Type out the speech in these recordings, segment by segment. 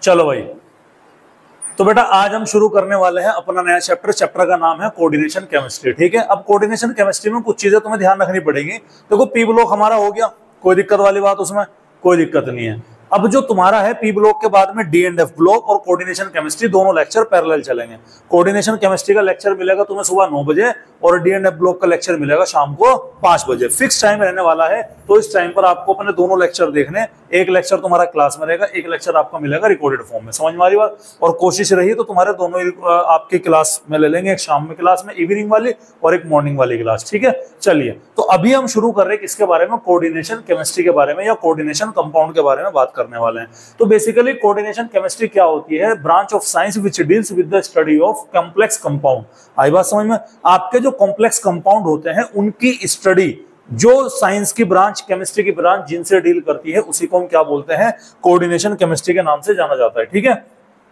चलो भाई, तो बेटा आज हम शुरू करने वाले हैं अपना नया चैप्टर। चैप्टर का नाम है कोऑर्डिनेशन केमिस्ट्री। ठीक है, अब कोऑर्डिनेशन केमिस्ट्री में कुछ चीजें तुम्हें ध्यान रखनी पड़ेगी। देखो पी ब्लॉक हमारा हो गया, कोई दिक्कत वाली बात उसमें कोई दिक्कत नहीं है। अब जो तुम्हारा है पी ब्लॉक के बाद में डी एंड एफ ब्लॉक और कोऑर्डिनेशन केमिस्ट्री दोनों लेक्चर पैरेलल चलेंगे। कोऑर्डिनेशन केमिस्ट्री का लेक्चर मिलेगा तुम्हें सुबह 9 बजे और डी एंड एफ ब्लॉक का लेक्चर मिलेगा शाम को 5 बजे। फिक्स टाइम रहने वाला है, तो इस टाइम पर आपको अपने दोनों लेक्चर देखने। एक लेक्चर तुम्हारा क्लास में रहेगा, एक लेक्चर आपका मिलेगा रिकॉर्डेड फॉर्म में। समझ में आ रही बात? और कोशिश रही तो तुम्हारे दोनों आपकी क्लास में ले लेंगे, एक शाम में क्लास में इवनिंग वाली और एक मॉर्निंग वाली क्लास। ठीक है, चलिए तो अभी हम शुरू कर रहे हैं किसके बारे में, कोऑर्डिनेशन केमिस्ट्री के बारे में या कोऑर्डिनेशन कंपाउंड के बारे में बात करने वाले हैं। तो बेसिकली कोऑर्डिनेशन केमिस्ट्री क्या होती है? Branch of science which deals with the study of complex compound. आई बात समझ में? आपके जो कॉम्प्लेक्स कंपाउंड होते हैं उनकी स्टडी, जो साइंस की ब्रांच, केमिस्ट्री की ब्रांच जिनसे डील करती है, उसी को हम क्या बोलते हैं? कोऑर्डिनेशन केमिस्ट्री के नाम से जाना जाता है। ठीक है,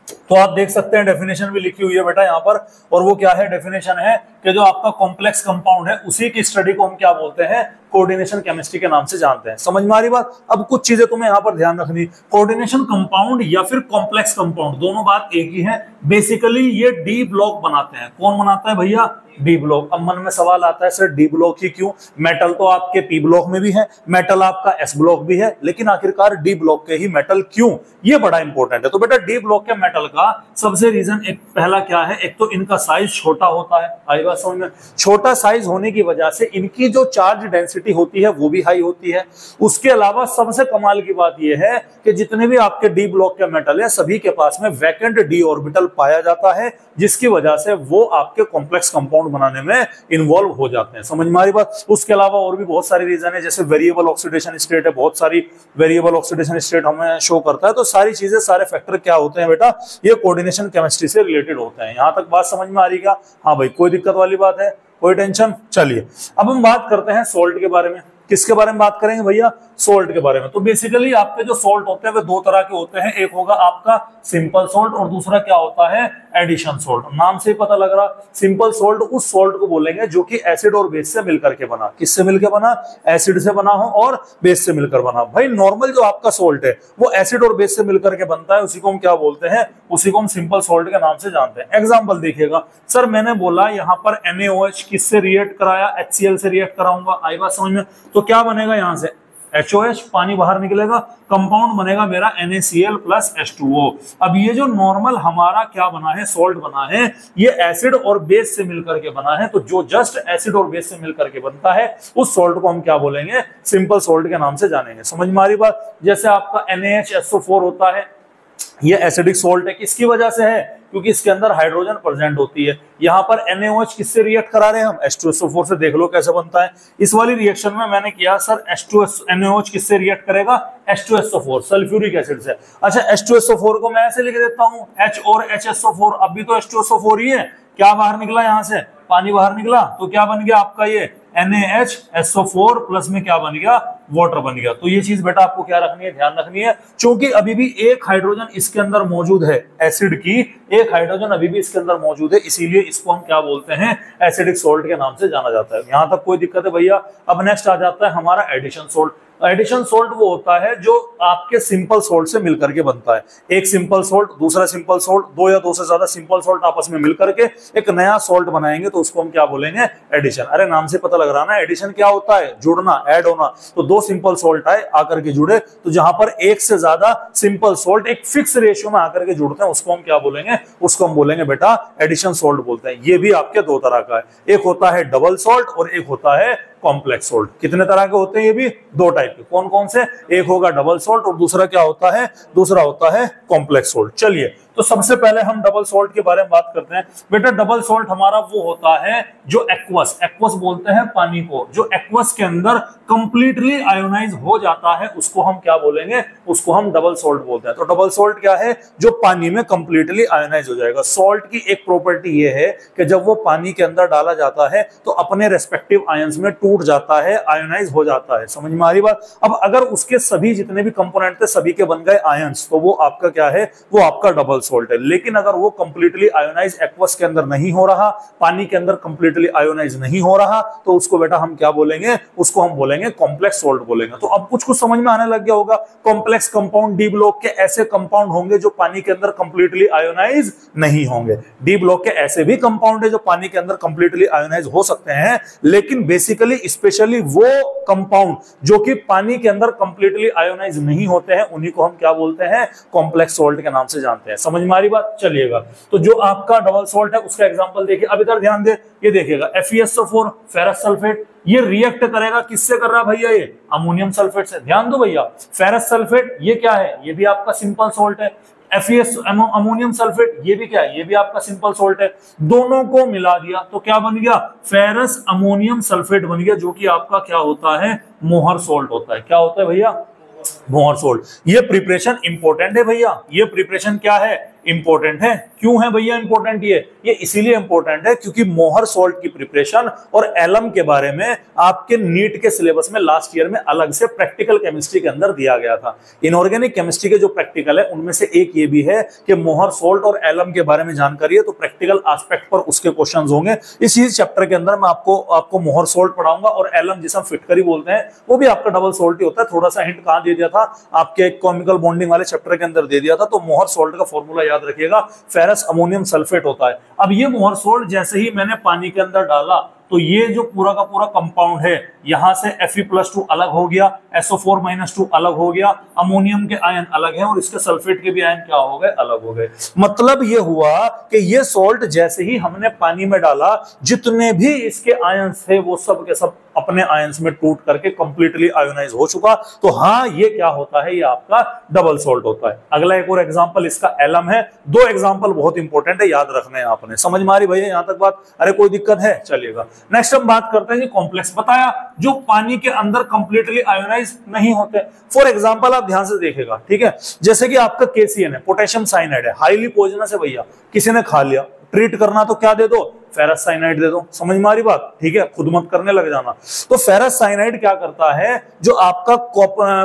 तो आप देख सकते हैं डेफिनेशन भी लिखी हुई है बेटा यहाँ पर। और वो क्या है? डेफिनेशन है कि जो आपका कॉम्प्लेक्स कंपाउंड है उसी की स्टडी को हम क्या बोलते हैं? कोऑर्डिनेशन केमिस्ट्री के नाम से जानते हैं। समझ में आ रही बात? अब कुछ चीजें तुम्हें यहाँ पर ध्यान रखनी। कोऑर्डिनेशन कंपाउंड या फिर कॉम्प्लेक्स कंपाउंड, दोनों बात एक ही है। बेसिकली ये डी ब्लॉक बनाते हैं। कौन बनाता है भैया? D block. अब मन में सवाल आता है सर डी ब्लॉक ही क्यों? मेटल तो आपके पी ब्लॉक में भी है, मेटल आपका एस ब्लॉक भी है, लेकिन आखिरकार डी ब्लॉक के ही मेटल क्यों? ये बड़ा इंपॉर्टेंट है। तो बेटा डी ब्लॉक के मेटल का सबसे रीजन एक पहला क्या है? एक तो इनका साइज छोटा होता है। आई बात समझ में? छोटा साइज होने की वजह से इनकी जो चार्ज डेंसिटी होती है वो भी हाई होती है। उसके अलावा सबसे कमाल की बात यह है कि जितने भी आपके डी ब्लॉक के मेटल है सभी के पास में वैकेंट डी ऑर्बिटल पाया जाता है, जिसकी वजह से वो आपके कॉम्प्लेक्स कंपाउंड बनाने में इन्वॉल्व हो जाते हैं। समझ में आ रही बात? उसके अलावा और भी बहुत सारी रीजन है, जैसे वेरिएबल ऑक्सीडेशन स्टेट है, बहुत सारी वेरिएबल ऑक्सीडेशन स्टेट हमें शो करता है। तो सारी चीजें, सारे फैक्टर क्या होते हैं बेटा? ये कोऑर्डिनेशन केमिस्ट्री से रिलेटेड होते हैं। यहां तक बात समझ में आ रही क्या? हाँ भाई, कोई दिक्कत वाली बात है? कोई टेंशन? चलिए अब हम बात करते हैं सोल्ट के बारे में। किसके बारे में बात करेंगे भैया? सोल्ट के बारे में। तो बेसिकली आपके जो सोल्ट होते हैं वे दो तरह के होते हैं। एक होगा आपका सिंपल सोल्ट और दूसरा क्या होता है? Addition salt. नाम से ही पता लग रहा, सिंपल सोल्ट उस सोल्ट को बोलेंगे जो कि एसिड और बेस से मिलकर के बना। किससे मिलकर बना? एसिड से बना हो और बेस से मिलकर बना। भाई नॉर्मल जो आपका सोल्ट है वो एसिड और बेस से मिलकर के बनता है, उसी को हम क्या बोलते हैं? उसी को हम सिंपल सोल्ट के नाम से जानते हैं। एग्जाम्पल देखिएगा, सर मैंने बोला यहाँ पर NaOH किससे रिएक्ट कराया? HCl से रिएक्ट कराऊंगा। आई बात समझ में? तो क्या बनेगा यहाँ से? HOH, पानी बाहर निकलेगा, कंपाउंड बनेगा मेरा NaCl प्लस H2O। अब ये जो नॉर्मल हमारा क्या बना है? सोल्ट बना है, ये एसिड और बेस से मिलकर के बना है। तो जो जस्ट एसिड और बेस से मिलकर के बनता है उस सोल्ट को हम क्या बोलेंगे? सिंपल सोल्ट के नाम से जानेंगे। समझ में आ रही बात? जैसे आपका NaHSO4 होता है, ये एसिडिक सोल्ट है। किसकी वजह से है? क्योंकि इसके अंदर हाइड्रोजन प्रेजेंट होती है। यहाँ पर NaOH किससे रिएक्ट करा रहे हैं हम? H2SO4 से। देख लो कैसे बनता है। इस वाली रिएक्शन में मैंने किया सर NaOH किससे रिएक्ट करेगा? H2SO4 सल्फ्यूरिक एसिड से। अच्छा, H2SO4 को मैं ऐसे लिख देता हूँ H और HSO4। अभी तो H2SO4 ही है। क्या बाहर निकला? यहाँ से पानी बाहर निकला, तो क्या बन गया आपका? ये NaHSO4 प्लस में क्या बन गया? वाटर बन गया। तो ये चीज बेटा आपको क्या रखनी है? ध्यान रखनी है। क्योंकि अभी भी एक हाइड्रोजन इसके अंदर मौजूद है, एसिड की एक हाइड्रोजन अभी भी इसके अंदर मौजूद है, इसीलिए इसको हम क्या बोलते हैं? एसिडिक सोल्ट के नाम से जाना जाता है। यहां तक कोई दिक्कत है भैया? अब नेक्स्ट आ जाता है हमारा एडिशन सोल्ट। एडिशन सोल्ट वो होता है जो आपके सिंपल सोल्ट से मिलकर के बनता है। एक सिंपल सोल्ट, दूसरा सिंपल सोल्ट, दो या दो से ज्यादा सिंपल सोल्ट आपस में मिलकर के एक नया सोल्ट बनाएंगे, तो उसको हम क्या बोलेंगे? एडिशन। अरे नाम से पता लग रहा ना, एडिशन क्या होता है? जुड़ना, ऐड होना। तो दो सिंपल सोल्ट आए आकर के जुड़े, तो जहां पर एक से ज्यादा सिंपल सोल्ट एक फिक्स रेशियो में आकर के जुड़ते हैं उसको हम क्या बोलेंगे? उसको हम बोलेंगे बेटा एडिशन सोल्ट बोलते हैं। ये भी आपके दो तरह का है, एक होता है डबल सोल्ट और एक होता है कॉम्प्लेक्स सोल्ट। कितने तरह के होते हैं? ये भी दो टाइप के। कौन कौन से? एक होगा डबल सोल्ट और दूसरा क्या होता है? दूसरा होता है कॉम्प्लेक्स सोल्ट। चलिए तो सबसे पहले हम डबल सोल्ट के बारे में बात करते हैं। बेटा डबल सोल्ट हमारा वो होता है जो एक्वस, एक्वस बोलते हैं पानी को, जो एक्वस के अंदर कंप्लीटली आयोनाइज हो जाता है उसको हम क्या बोलेंगे? उसको हम डबल सोल्ट बोलते हैं। तो डबल सोल्ट क्या है? जो पानी में कंप्लीटली आयोनाइज हो जाएगा। सोल्ट की एक प्रॉपर्टी ये है कि जब वो पानी के अंदर डाला जाता है तो अपने रेस्पेक्टिव आयंस में टूट जाता है, आयोनाइज हो जाता है। समझ में आ रही बात? अब अगर उसके सभी जितने भी कंपोनेंट थे सभी के बन गए आयंस, तो वो आपका क्या है, वो आपका डबल सॉल्ट है। लेकिन अगर वो कंप्लीटली आयोनाइज एक्वस के अंदर नहीं हो रहा, पानी के अंदर कंप्लीटली आयोनाइज नहीं हो रहा, तो उसको बेटा हम क्या बोलेंगे, उसको हम बोलेंगे कॉम्प्लेक्स सॉल्ट बोलेंगे। तो अब कुछ कुछ समझ में आने लग गया होगा। कॉम्प्लेक्स कंपाउंड डी ब्लॉक के ऐसे कंपाउंड होंगे जो पानी के अंदर कंप्लीटली आयोनाइज नहीं होंगे। डी ब्लॉक के ऐसे भी कंपाउंड है जो पानी के अंदर कंप्लीटली आयोनाइज हो सकते हैं, लेकिन बेसिकली स्पेशली वो कंपाउंड जो कि पानी के अंदर कंप्लीटली आयोनाइज नहीं होते हैं, उन्हीं को हम क्या बोलते हैं, कॉम्प्लेक्स सॉल्ट के नाम से जानते हैं। समझ में आ रही बात? चलिएगा, तो जो आपका डबल सॉल्ट है उसका एग्जांपल देखिए। अब इधर ध्यान दे, ये देखिएगा FeSO4 फेरस सल्फेट, ये रिएक्ट करेगा, किससे कर रहा है भैया, ये अमोनियम सल्फेट से। ध्यान दो भैया, फेरस सल्फेट ये क्या है, ये भी आपका सिंपल सॉल्ट है। FeS अमोनियम सल्फेट ये भी क्या है, ये भी आपका सिंपल सॉल्ट है। दोनों को मिला दिया तो क्या बन गया, फेरस अमोनियम सल्फेट बन गया, जो कि आपका क्या होता है, मोहर सॉल्ट होता है। क्या होता है भैया, मोहर सॉल्ट। ये प्रिपरेशन इंपॉर्टेंट है भैया, ये प्रिपरेशन क्या है, इंपॉर्टेंट है। क्यों है भैया इंपॉर्टेंट? ये इसीलिए इंपॉर्टेंट है क्योंकि मोहर सॉल्ट की प्रिपरेशन और एलम के बारे में आपके नीट के सिलेबस में लास्ट ईयर में अलग से प्रैक्टिकल केमिस्ट्री के अंदर दिया गया था। इनऑर्गेनिक केमिस्ट्री के जो प्रैक्टिकल है उनमें से एक ये भी है कि मोहर सॉल्ट और एलम के बारे में जानकारी है, तो प्रैक्टिकल एस्पेक्ट पर उसके क्वेश्चंस होंगे। इसी चैप्टर के अंदर मैं आपको मोहर सॉल्ट पढ़ाऊंगा, और एलम जिसे हम फिटकरी बोलते हैं वो भी आपका डबल सॉल्ट ही होता है। थोड़ा सा हिंट कहां दे दिया था, आपके केमिकल बॉन्डिंग वाले चैप्टर के अंदर दे दिया था। तो मोहर सॉल्ट का फॉर्मूला याद रखिएगा, फेरस अमोनियम सल्फेट होता है। अब ये मोहर सॉल्ट जैसे ही मैंने पानी के अंदर डाला, तो ये जो पूरा का पूरा कंपाउंड है, यहां से Fe+2 अलग हो गया, SO4-2 अलग हो गया, अमोनियम के आयन अलग है, और इसके सल्फेट के भी आयन क्या हो गए, अलग हो गए। मतलब ये हुआ कि ये सॉल्ट जैसे ही हमने पानी में डाला, जितने भी इसके आयंस थे वो सब के सब अपने आयंस में टूट करके कंप्लीटली आयोनाइज हो चुका। तो हाँ, ये क्या होता है, ये आपका डबल सॉल्ट होता है। अगला एक और एग्जांपल इसका एलम है। दो एग्जांपल बहुत इंपॉर्टेंट है, याद रखने हैं आपने। समझ में आ रही भैया यहां तक बात? अरे कोई दिक्कत है? चलिएगा, नेक्स्ट हम बात करते हैं कॉम्प्लेक्स। बताया जो पानी के अंदर कंप्लीटली आयोनाइज नहीं होते। फॉर एग्जांपल आप ध्यान से देखिएगा, ठीक है, जैसे कि आपका KCN है, पोटेशियम साइनाइड है, हाईली पॉइजनस है भैया, किसी ने खा लिया, ट्रीट करना तो क्या दे दो, फेरस साइनाइड दे दो। समझ में आ रही बात? ठीक है, खुद मत करने लग जाना। तो फेरस साइनाइड क्या करता है, जो आपका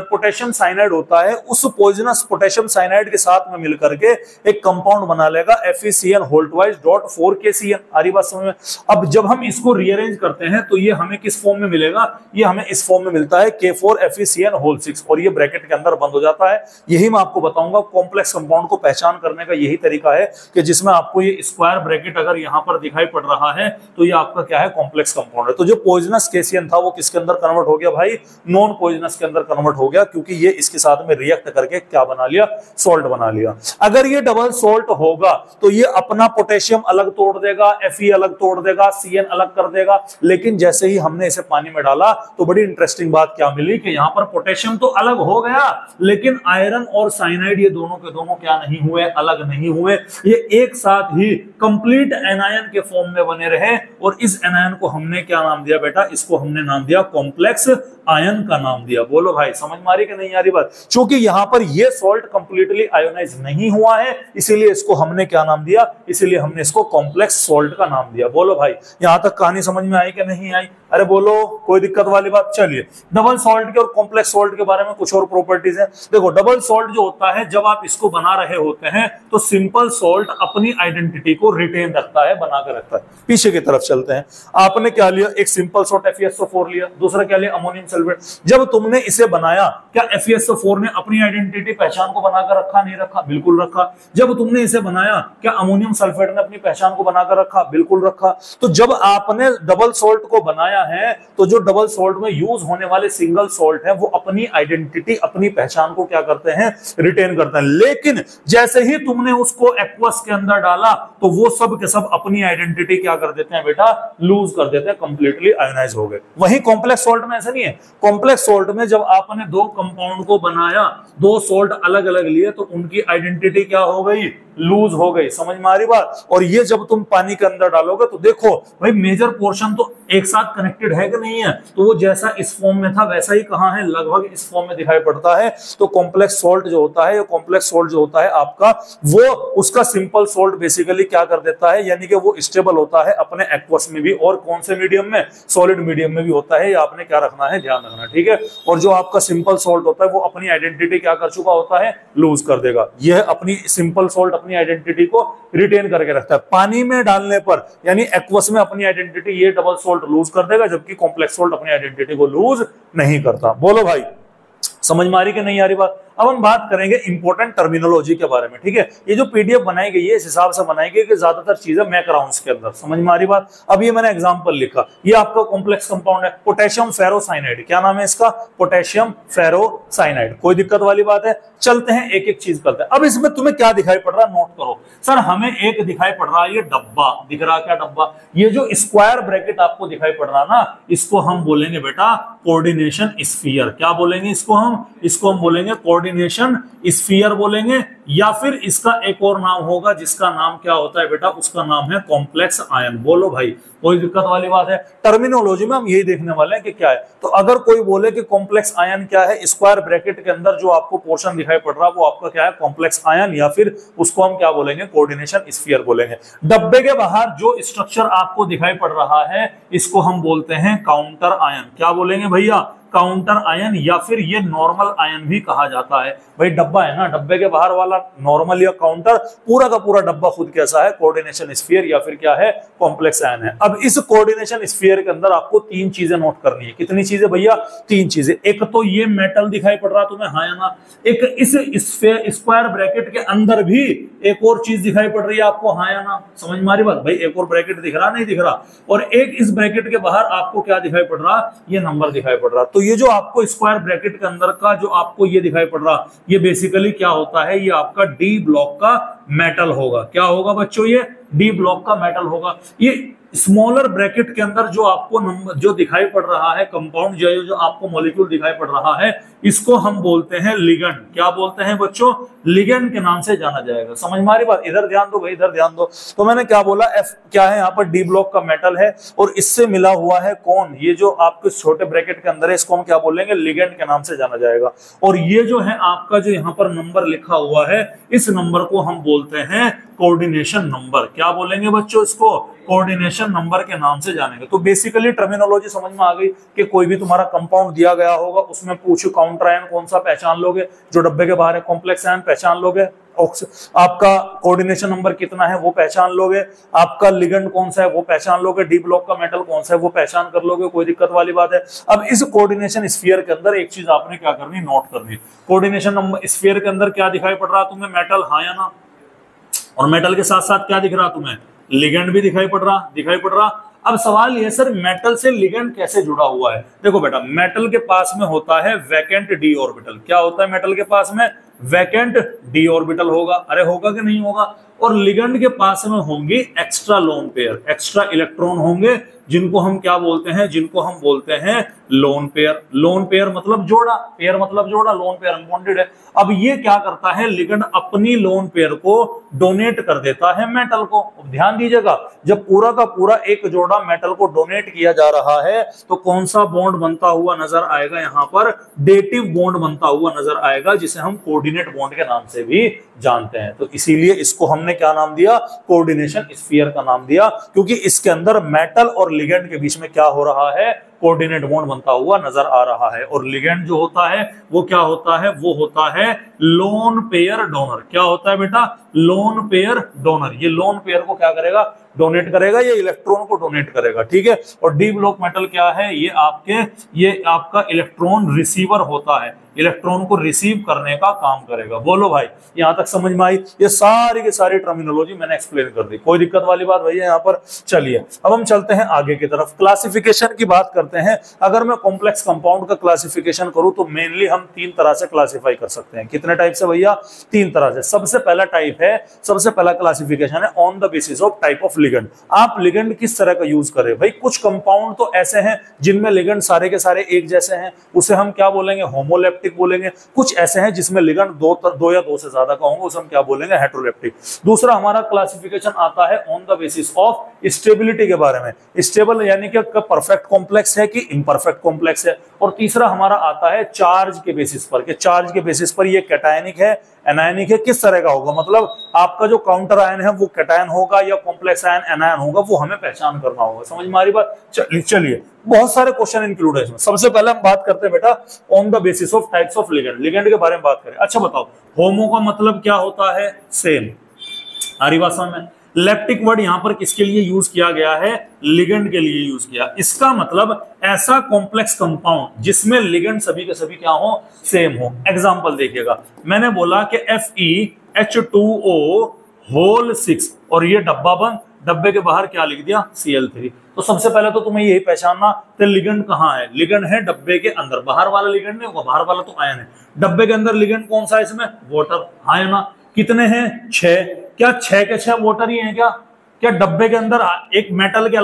पोटेशियम साइनाइड होता है, उस पॉइजनस पोटेशियम साइनाइड के साथ में मिलकर के एक कंपाउंड बना लेगा, FeCN/4KCN। आ रही बात समझ में? अब जब हम इसको रीअरेंज करते हैं तो ये हमें किस फॉर्म में मिलेगा, ये हमें इस फॉर्म में मिलता है K4FeCN6, और ये ब्रैकेट के अंदर बंद हो जाता है। यही मैं आपको बताऊंगा, कॉम्प्लेक्स कंपाउंड को पहचान करने का यही तरीका है कि जिसमें आपको ये स्क्वायर ब्रैकेट अगर यहां पर दिखाई पड़ रहा है तो ये आपका क्या है, कॉम्प्लेक्स कंपाउंड है। तो जो पॉइजनस KCN था वो किसके अंदर कन्वर्ट हो गया भाई, नॉन पॉइजनस के अंदर कन्वर्ट हो गया, क्योंकि ये इसके साथ में रिएक्ट करके क्या बना लिया, सॉल्ट बना लिया। अगर ये डबल सॉल्ट होगा तो ये अपना पोटेशियम अलग तोड़ देगा, Fe अलग तोड़ देगा, CN अलग कर देगा। लेकिन जैसे ही हमने इसे पानी में डाला तो बड़ी इंटरेस्टिंग बात क्या मिली कि यहां पर पोटेशियम तो अलग हो गया, लेकिन आयरन और साइनाइड ये दोनों के दोनों क्या नहीं हुए, अलग नहीं हुए। ये एक साथ ही कंप्लीट एनायन के फॉर्म में बने रहे, और इस एनायन को हमने क्या नाम दिया बेटा, इसको हमने नाम दिया कॉम्प्लेक्स आयन का नाम दिया। बोलो भाई, समझ में आ रही कि नहीं आ रही बात? क्योंकि यहां पर ये सॉल्ट कंप्लीटली आयोनाइज नहीं हुआ है, इसीलिए इसको हमने क्या नाम दिया, इसीलिए हमने इसको कॉम्प्लेक्स सॉल्ट का नाम दिया। बोलो भाई, यहां तक कहानी समझ में आई कि नहीं आई? अरे बोलो, कोई दिक्कत वाली बात? चलिए, डबल सॉल्ट के और कॉम्प्लेक्स सॉल्ट के बारे में कुछ और प्रॉपर्टीज हैं। देखो, डबल सॉल्ट जो होता है, जब आप इसको बना रहे होते हैं तो सिंपल सॉल्ट अपनी आइडेंटिटी को रिटेन रखता है, बना कर रखता है। पीछे की तरफ चलते हैं। आपने क्या लिया, एक सिंपल सॉल्ट FeSO4 लिया, दूसरा क्या लिया, अमोनियम सल्फेट। जब तुमने इसे बनाया, क्या FeSO4 ने अपनी आइडेंटिटी पहचान को बनाकर रखा, नहीं रखा? बिल्कुल रखा। जब तुमने इसे बनाया, क्या अमोनियम सल्फेट ने अपनी पहचान को बनाकर रखा? बिल्कुल रखा। तो जब आपने डबल सॉल्ट को बनाया है, तो जो डबल सॉल्ट में यूज होने वाले सिंगल सॉल्ट है वो अपनी आइडेंटिटी, अपनी पहचान को क्या करते हैं, रिटेन करते हैं। लेकिन जैसे ही तुमने उसको एक्वस के अंदर डाला तो वो सब के सब अपनी आइडेंटिटी क्या कर देते हैं बेटा, लूज कर देते हैं, कंप्लीटली आयोनाइज हो गए। वही कॉम्प्लेक्स सॉल्ट में ऐसा नहीं है। कॉम्प्लेक्स सॉल्ट में जब आपने दो कंपाउंड को बनाया, दो सॉल्ट अलग अलग लिए, तो उनकी आइडेंटिटी क्या हो गई, लूज हो गई। समझ में आ रही बात। और ये जब तुम पानी के अंदर डालोगे तो देखो भाई मेजर पोर्शन तो एक साथ कनेक्टेड है कि नहीं है, तो वो जैसा इस फॉर्म में था वैसा ही कहां है, लगभग इस फॉर्म में दिखाई पड़ता है। तो कॉम्प्लेक्स सॉल्ट जो होता है, कॉम्प्लेक्स सॉल्ट जो होता है आपका, वो उसका सिंपल सॉल्ट बेसिकली क्या कर देता है, यानी कि वो स्टेबल होता है अपने एक्वस में भी और कौन से मीडियम में, सॉलिड मीडियम में भी होता है। ये आपने क्या रखना है, ध्यान रखना, ठीक है। और जो आपका सिंपल सॉल्ट होता है वो अपनी आइडेंटिटी क्या कर चुका होता है, लूज कर देगा। यह अपनी सिंपल सॉल्ट अपनी आइडेंटिटी को रिटेन करके रखता है। पानी में डालने पर यानी एक्वस में अपनी आइडेंटिटी ये डबल सॉल्ट लूज कर देगा, जबकि कॉम्प्लेक्स सॉल्ट अपनी आइडेंटिटी को लूज नहीं करता। बोलो भाई समझ में आ रही कि नहीं आ रही बात। अब हम बात करेंगे इंपॉर्टेंट टर्मिनोलॉजी के बारे में, ठीक है। ये जो पीडीएफ बनाई गई है इस हिसाब से बनाई गई कि ज्यादातर चीजें मैक राउंड्स के अंदर, समझ में आ रही बात। अब ये मैंने एग्जांपल लिखा, ये आपका कॉम्प्लेक्स कंपाउंड है पोटेशियम फेरोसाइनाइड। क्या नाम है इसका, पोटेशियम फेरोसाइनाइड। कोई दिक्कत वाली बात है, चलते हैं एक एक चीज करते हैं। अब इसमें तुम्हें क्या दिखाई पड़ रहा है, नोट करो। सर हमें एक दिखाई पड़ रहा है, ये डब्बा दिख रहा, क्या डब्बा, ये जो स्क्वायर ब्रैकेट आपको दिखाई पड़ रहा ना, इसको हम बोलेंगे बेटा कोऑर्डिनेशन स्फीयर। क्या बोलेंगे इसको हम बोलेंगे कोऑर्डिनेशन स्फीयर बोलेंगे, या फिर इसका एक और नाम होगा जिसका नाम क्या होता है बेटा, उसका नाम है कॉम्प्लेक्स आयन। बोलो भाई कोई दिक्कत वाली बात है। टर्मिनोलॉजी में हम यही देखने वाले हैं कि क्या है। तो अगर कोई बोले कि कॉम्प्लेक्स आयन क्या है, स्क्वायर ब्रैकेट के अंदर जो आपको पोर्शन दिखाई पड़ रहा है वो आपका क्या है, कॉम्प्लेक्स आयन, या फिर उसको हम क्या बोलेंगे, कोऑर्डिनेशन स्फीयर बोलेंगे। डब्बे के बाहर जो स्ट्रक्चर आपको दिखाई पड़ रहा है इसको हम बोलते हैं काउंटर आयन। क्या बोलेंगे भैया, काउंटर आयन, या फिर ये नॉर्मल आयन भी कहा जाता है। भाई डब्बा है ना, डब्बे के बाहर वाला नॉर्मल या काउंटर, पूरा का पूरा डब्बा खुद कैसा है, कोऑर्डिनेशन स्फीयर या फिर क्या है, कॉम्प्लेक्स आयन है। अब इस कोऑर्डिनेशन स्फीयर के अंदर आपको तीन चीजें नोट करनी है। कितनी चीजें भैया, तीन चीजें। एक तो ये मेटल दिखाई पड़ रहा तुम्हें, हाँ या ना। एक इस स्क्वायर ब्रैकेट के अंदर भी एक और चीज दिखाई पड़ रही है आपको, हाँ या ना। समझ में आ रही बात भाई, एक और ब्रैकेट दिख रहा, नहीं दिख रहा। और एक इस ब्रैकेट के बाहर आपको क्या दिखाई पड़ रहा, ये नंबर दिखाई पड़ रहा। तो ये जो आपको स्क्वायर ब्रैकेट के अंदर का जो आपको ये दिखाई पड़ रहा, ये बेसिकली क्या होता है, ये आपका डी ब्लॉक का मेटल होगा। क्या होगा बच्चों, ये डी ब्लॉक का मेटल होगा। ये स्मॉलर ब्रैकेट के अंदर जो आपको नंबर जो दिखाई पड़ रहा है, कंपाउंड जो आपको मॉलिक्यूल दिखाई पड़ रहा है, इसको हम बोलते हैं लिगेंड। क्या बोलते हैं बच्चों, लिगेंड के नाम से जाना जाएगा। समझ में आ रही बात। इधर ध्यान दो भाई, इधर ध्यान दो। तो मैंने क्या बोला, एफ क्या है, यहाँ पर डी ब्लॉक का मेटल है और इससे मिला हुआ है कौन, ये जो आपके छोटे ब्रैकेट के अंदर है इसको हम क्या बोलेंगे, लिगेंड के नाम से जाना जाएगा। और ये जो है आपका जो यहाँ पर नंबर लिखा हुआ है, इस नंबर को हम बोलते हैं कोऑर्डिनेशन नंबर। क्या बोलेंगे बच्चों, इसको कोऑर्डिनेशन नंबर के नाम से जानेंगे। तो बेसिकली टर्मिनोलॉजी समझ में आ गई कि कोई भी तुम्हारा कंपाउंड दिया गया होगा, उसमें पूछो काउंटर आयन कौन सा, पहचान लोगे। जो डब्बे के बाहर है कॉम्प्लेक्स आयन, पहचान लोगे। आपका कोऑर्डिनेशन नंबर कितना है वो पहचान लोगे। आपका लिगेंड कौन सा है वो पहचान लोगे। डी ब्लॉक का मेटल कौन सा है वो पहचान कर लोगे। कोई दिक्कत वाली बात है। अब इस कोऑर्डिनेशन स्फीयर के अंदर एक चीज आपने क्या करनी, नोट करनी। कोऑर्डिनेशन नंबर स्फीयर के अंदर क्या दिखाई पड़ रहा तुम्हें, मेटल, हाँ या ना। और मेटल के साथ साथ क्या दिख रहा तुम्हें, लिगेंड भी दिखाई पड़ रहा। अब सवाल ये सर मेटल से लिगेंड कैसे जुड़ा हुआ है। देखो बेटा, मेटल के पास में होता है वैकेंट डी ऑर्बिटल। क्या होता है मेटल के पास में, वैकेंट डी ऑर्बिटल होगा। अरे होगा कि नहीं होगा। और लिगेंड के पास में होंगी extra lone pair, extra electron होंगे, जिनको हम क्या बोलते हैं, जिनको हम बोलते हैं लोन पेयर। लोन पेयर मतलब जोड़ा, पेयर मतलब जोड़ा, लोन पेयर अनबॉन्डेड है। अब ये क्या करता है, लिगेंड अपनी लोन पेयर को डोनेट कर देता है मेटल को। ध्यान दीजिएगा, जब पूरा का पूरा एक जोड़ा मेटल को डोनेट किया जा रहा है तो कौन सा बॉन्ड बनता हुआ नजर आएगा, यहाँ पर डेटिव बॉन्ड बनता हुआ नजर आएगा, जिसे हम कोऑर्डिनेट बॉन्ड के नाम से भी जानते हैं। तो इसीलिए इसको हमने क्या नाम दिया, कोऑर्डिनेशन स्फीयर का नाम दिया, क्योंकि इसके अंदर मेटल और लिगेंड के बीच में क्या हो रहा है, कोऑर्डिनेट बॉन्ड बनता हुआ नजर आ रहा है। और लिगेंड जो होता है वो क्या होता है, वो होता है लोन पेयर डोनर। क्या होता है बेटा, लोन पेयर डोनर। ये लोन पेयर को क्या करेगा, डोनेट करेगा, ये इलेक्ट्रॉन को डोनेट करेगा, ठीक है। और डी ब्लॉक मेटल क्या है, ये आपका इलेक्ट्रॉन रिसीवर होता है, इलेक्ट्रॉन को रिसीव करने का काम करेगा। बोलो भाई, यहां तक समझ में आई। ये सारी की सारी टर्मिनोलॉजी मैंने एक्सप्लेन कर दी। कोई दिक्कत वाली बात भैया यहाँ पर। चलिए अब हम चलते हैं आगे की तरफ, क्लासिफिकेशन की बात करते हैं। अगर मैं कॉम्प्लेक्स कंपाउंड का क्लासिफिकेशन करूं तो मेनली हम तीन तरह से क्लासिफाई कर सकते हैं। कितने टाइप से भैया, तीन तरह से। सबसे पहला टाइप है, सबसे पहला क्लासिफिकेशन है on the basis of type of ligand. आप लिगेंड किस तरह का यूज करें भाई, कुछ कंपाउंड तो ऐसे हैं जिनमें लिगेंड सारे के सारे एक जैसे हैं, उसे हम क्या बोलेंगे, होमोलेप्टिक बोलेंगे। कुछ ऐसे हैं जिसमें लिगेंड दो या दो से ज्यादा का होंगे, उसे हम क्या बोलेंगे, हेटेरोलेप्टिक। दूसरा हमारा क्लासिफिकेशन आता है on the basis of stability के बारे में, स्टेबल यानी कि परफेक्ट कॉम्प्लेक्स है कि इम्परफेक्ट कॉम्प्लेक्स है। और तीसरा हमारा आता है चार्ज के बेसिस पर, कि चार्ज के बेसिस पर ये कैटायनिक है, एनायनिक है, किस तरह का होगा, मतलब आपका जो काउंटर आयन है वो कैटायन होगा या कॉम्प्लेक्स आयन एनायन होगा, वो हमें पहचान करना होगा। समझ में आ रही बात? चलिए बहुत सारे क्वेश्चन इंक्लूड है इसमें। सबसे पहले हम बात करते हैं बेटा on the basis of types of ligand, ligand के बारे में बात करें। अच्छा बताओ, होमो का मतलब क्या होता है, सेम। आ रही बात समझ में? लेप्टिक वर्ड यहां पर किसके लिए यूज किया गया है, लिगेंड के लिए यूज किया। इसका मतलब ऐसा कॉम्प्लेक्स कंपाउंड जिसमें लिगेंड सभी के सभी क्या हो, सेम हो। एग्जांपल देखिएगा, मैंने बोला कि FeH2O होल 6 और ये डब्बा बंद, डब्बे के बाहर क्या लिख दिया, Cl3। तो सबसे पहले तो तुम्हें यही पहचानना कि लिगेंड कहाँ है, लिगेंड है डब्बे के अंदर, बाहर वाला लिगेंड नहीं होगा, बाहर वाला तो आयन है। डब्बे के अंदर लिगेंड कौन सा है इसमें, वाटर, हाँ है ना। कितने हैं, 6। क्या 6 के 6 वाटर ही हैं क्या? क्या डब्बे के अंदर एक मेटल के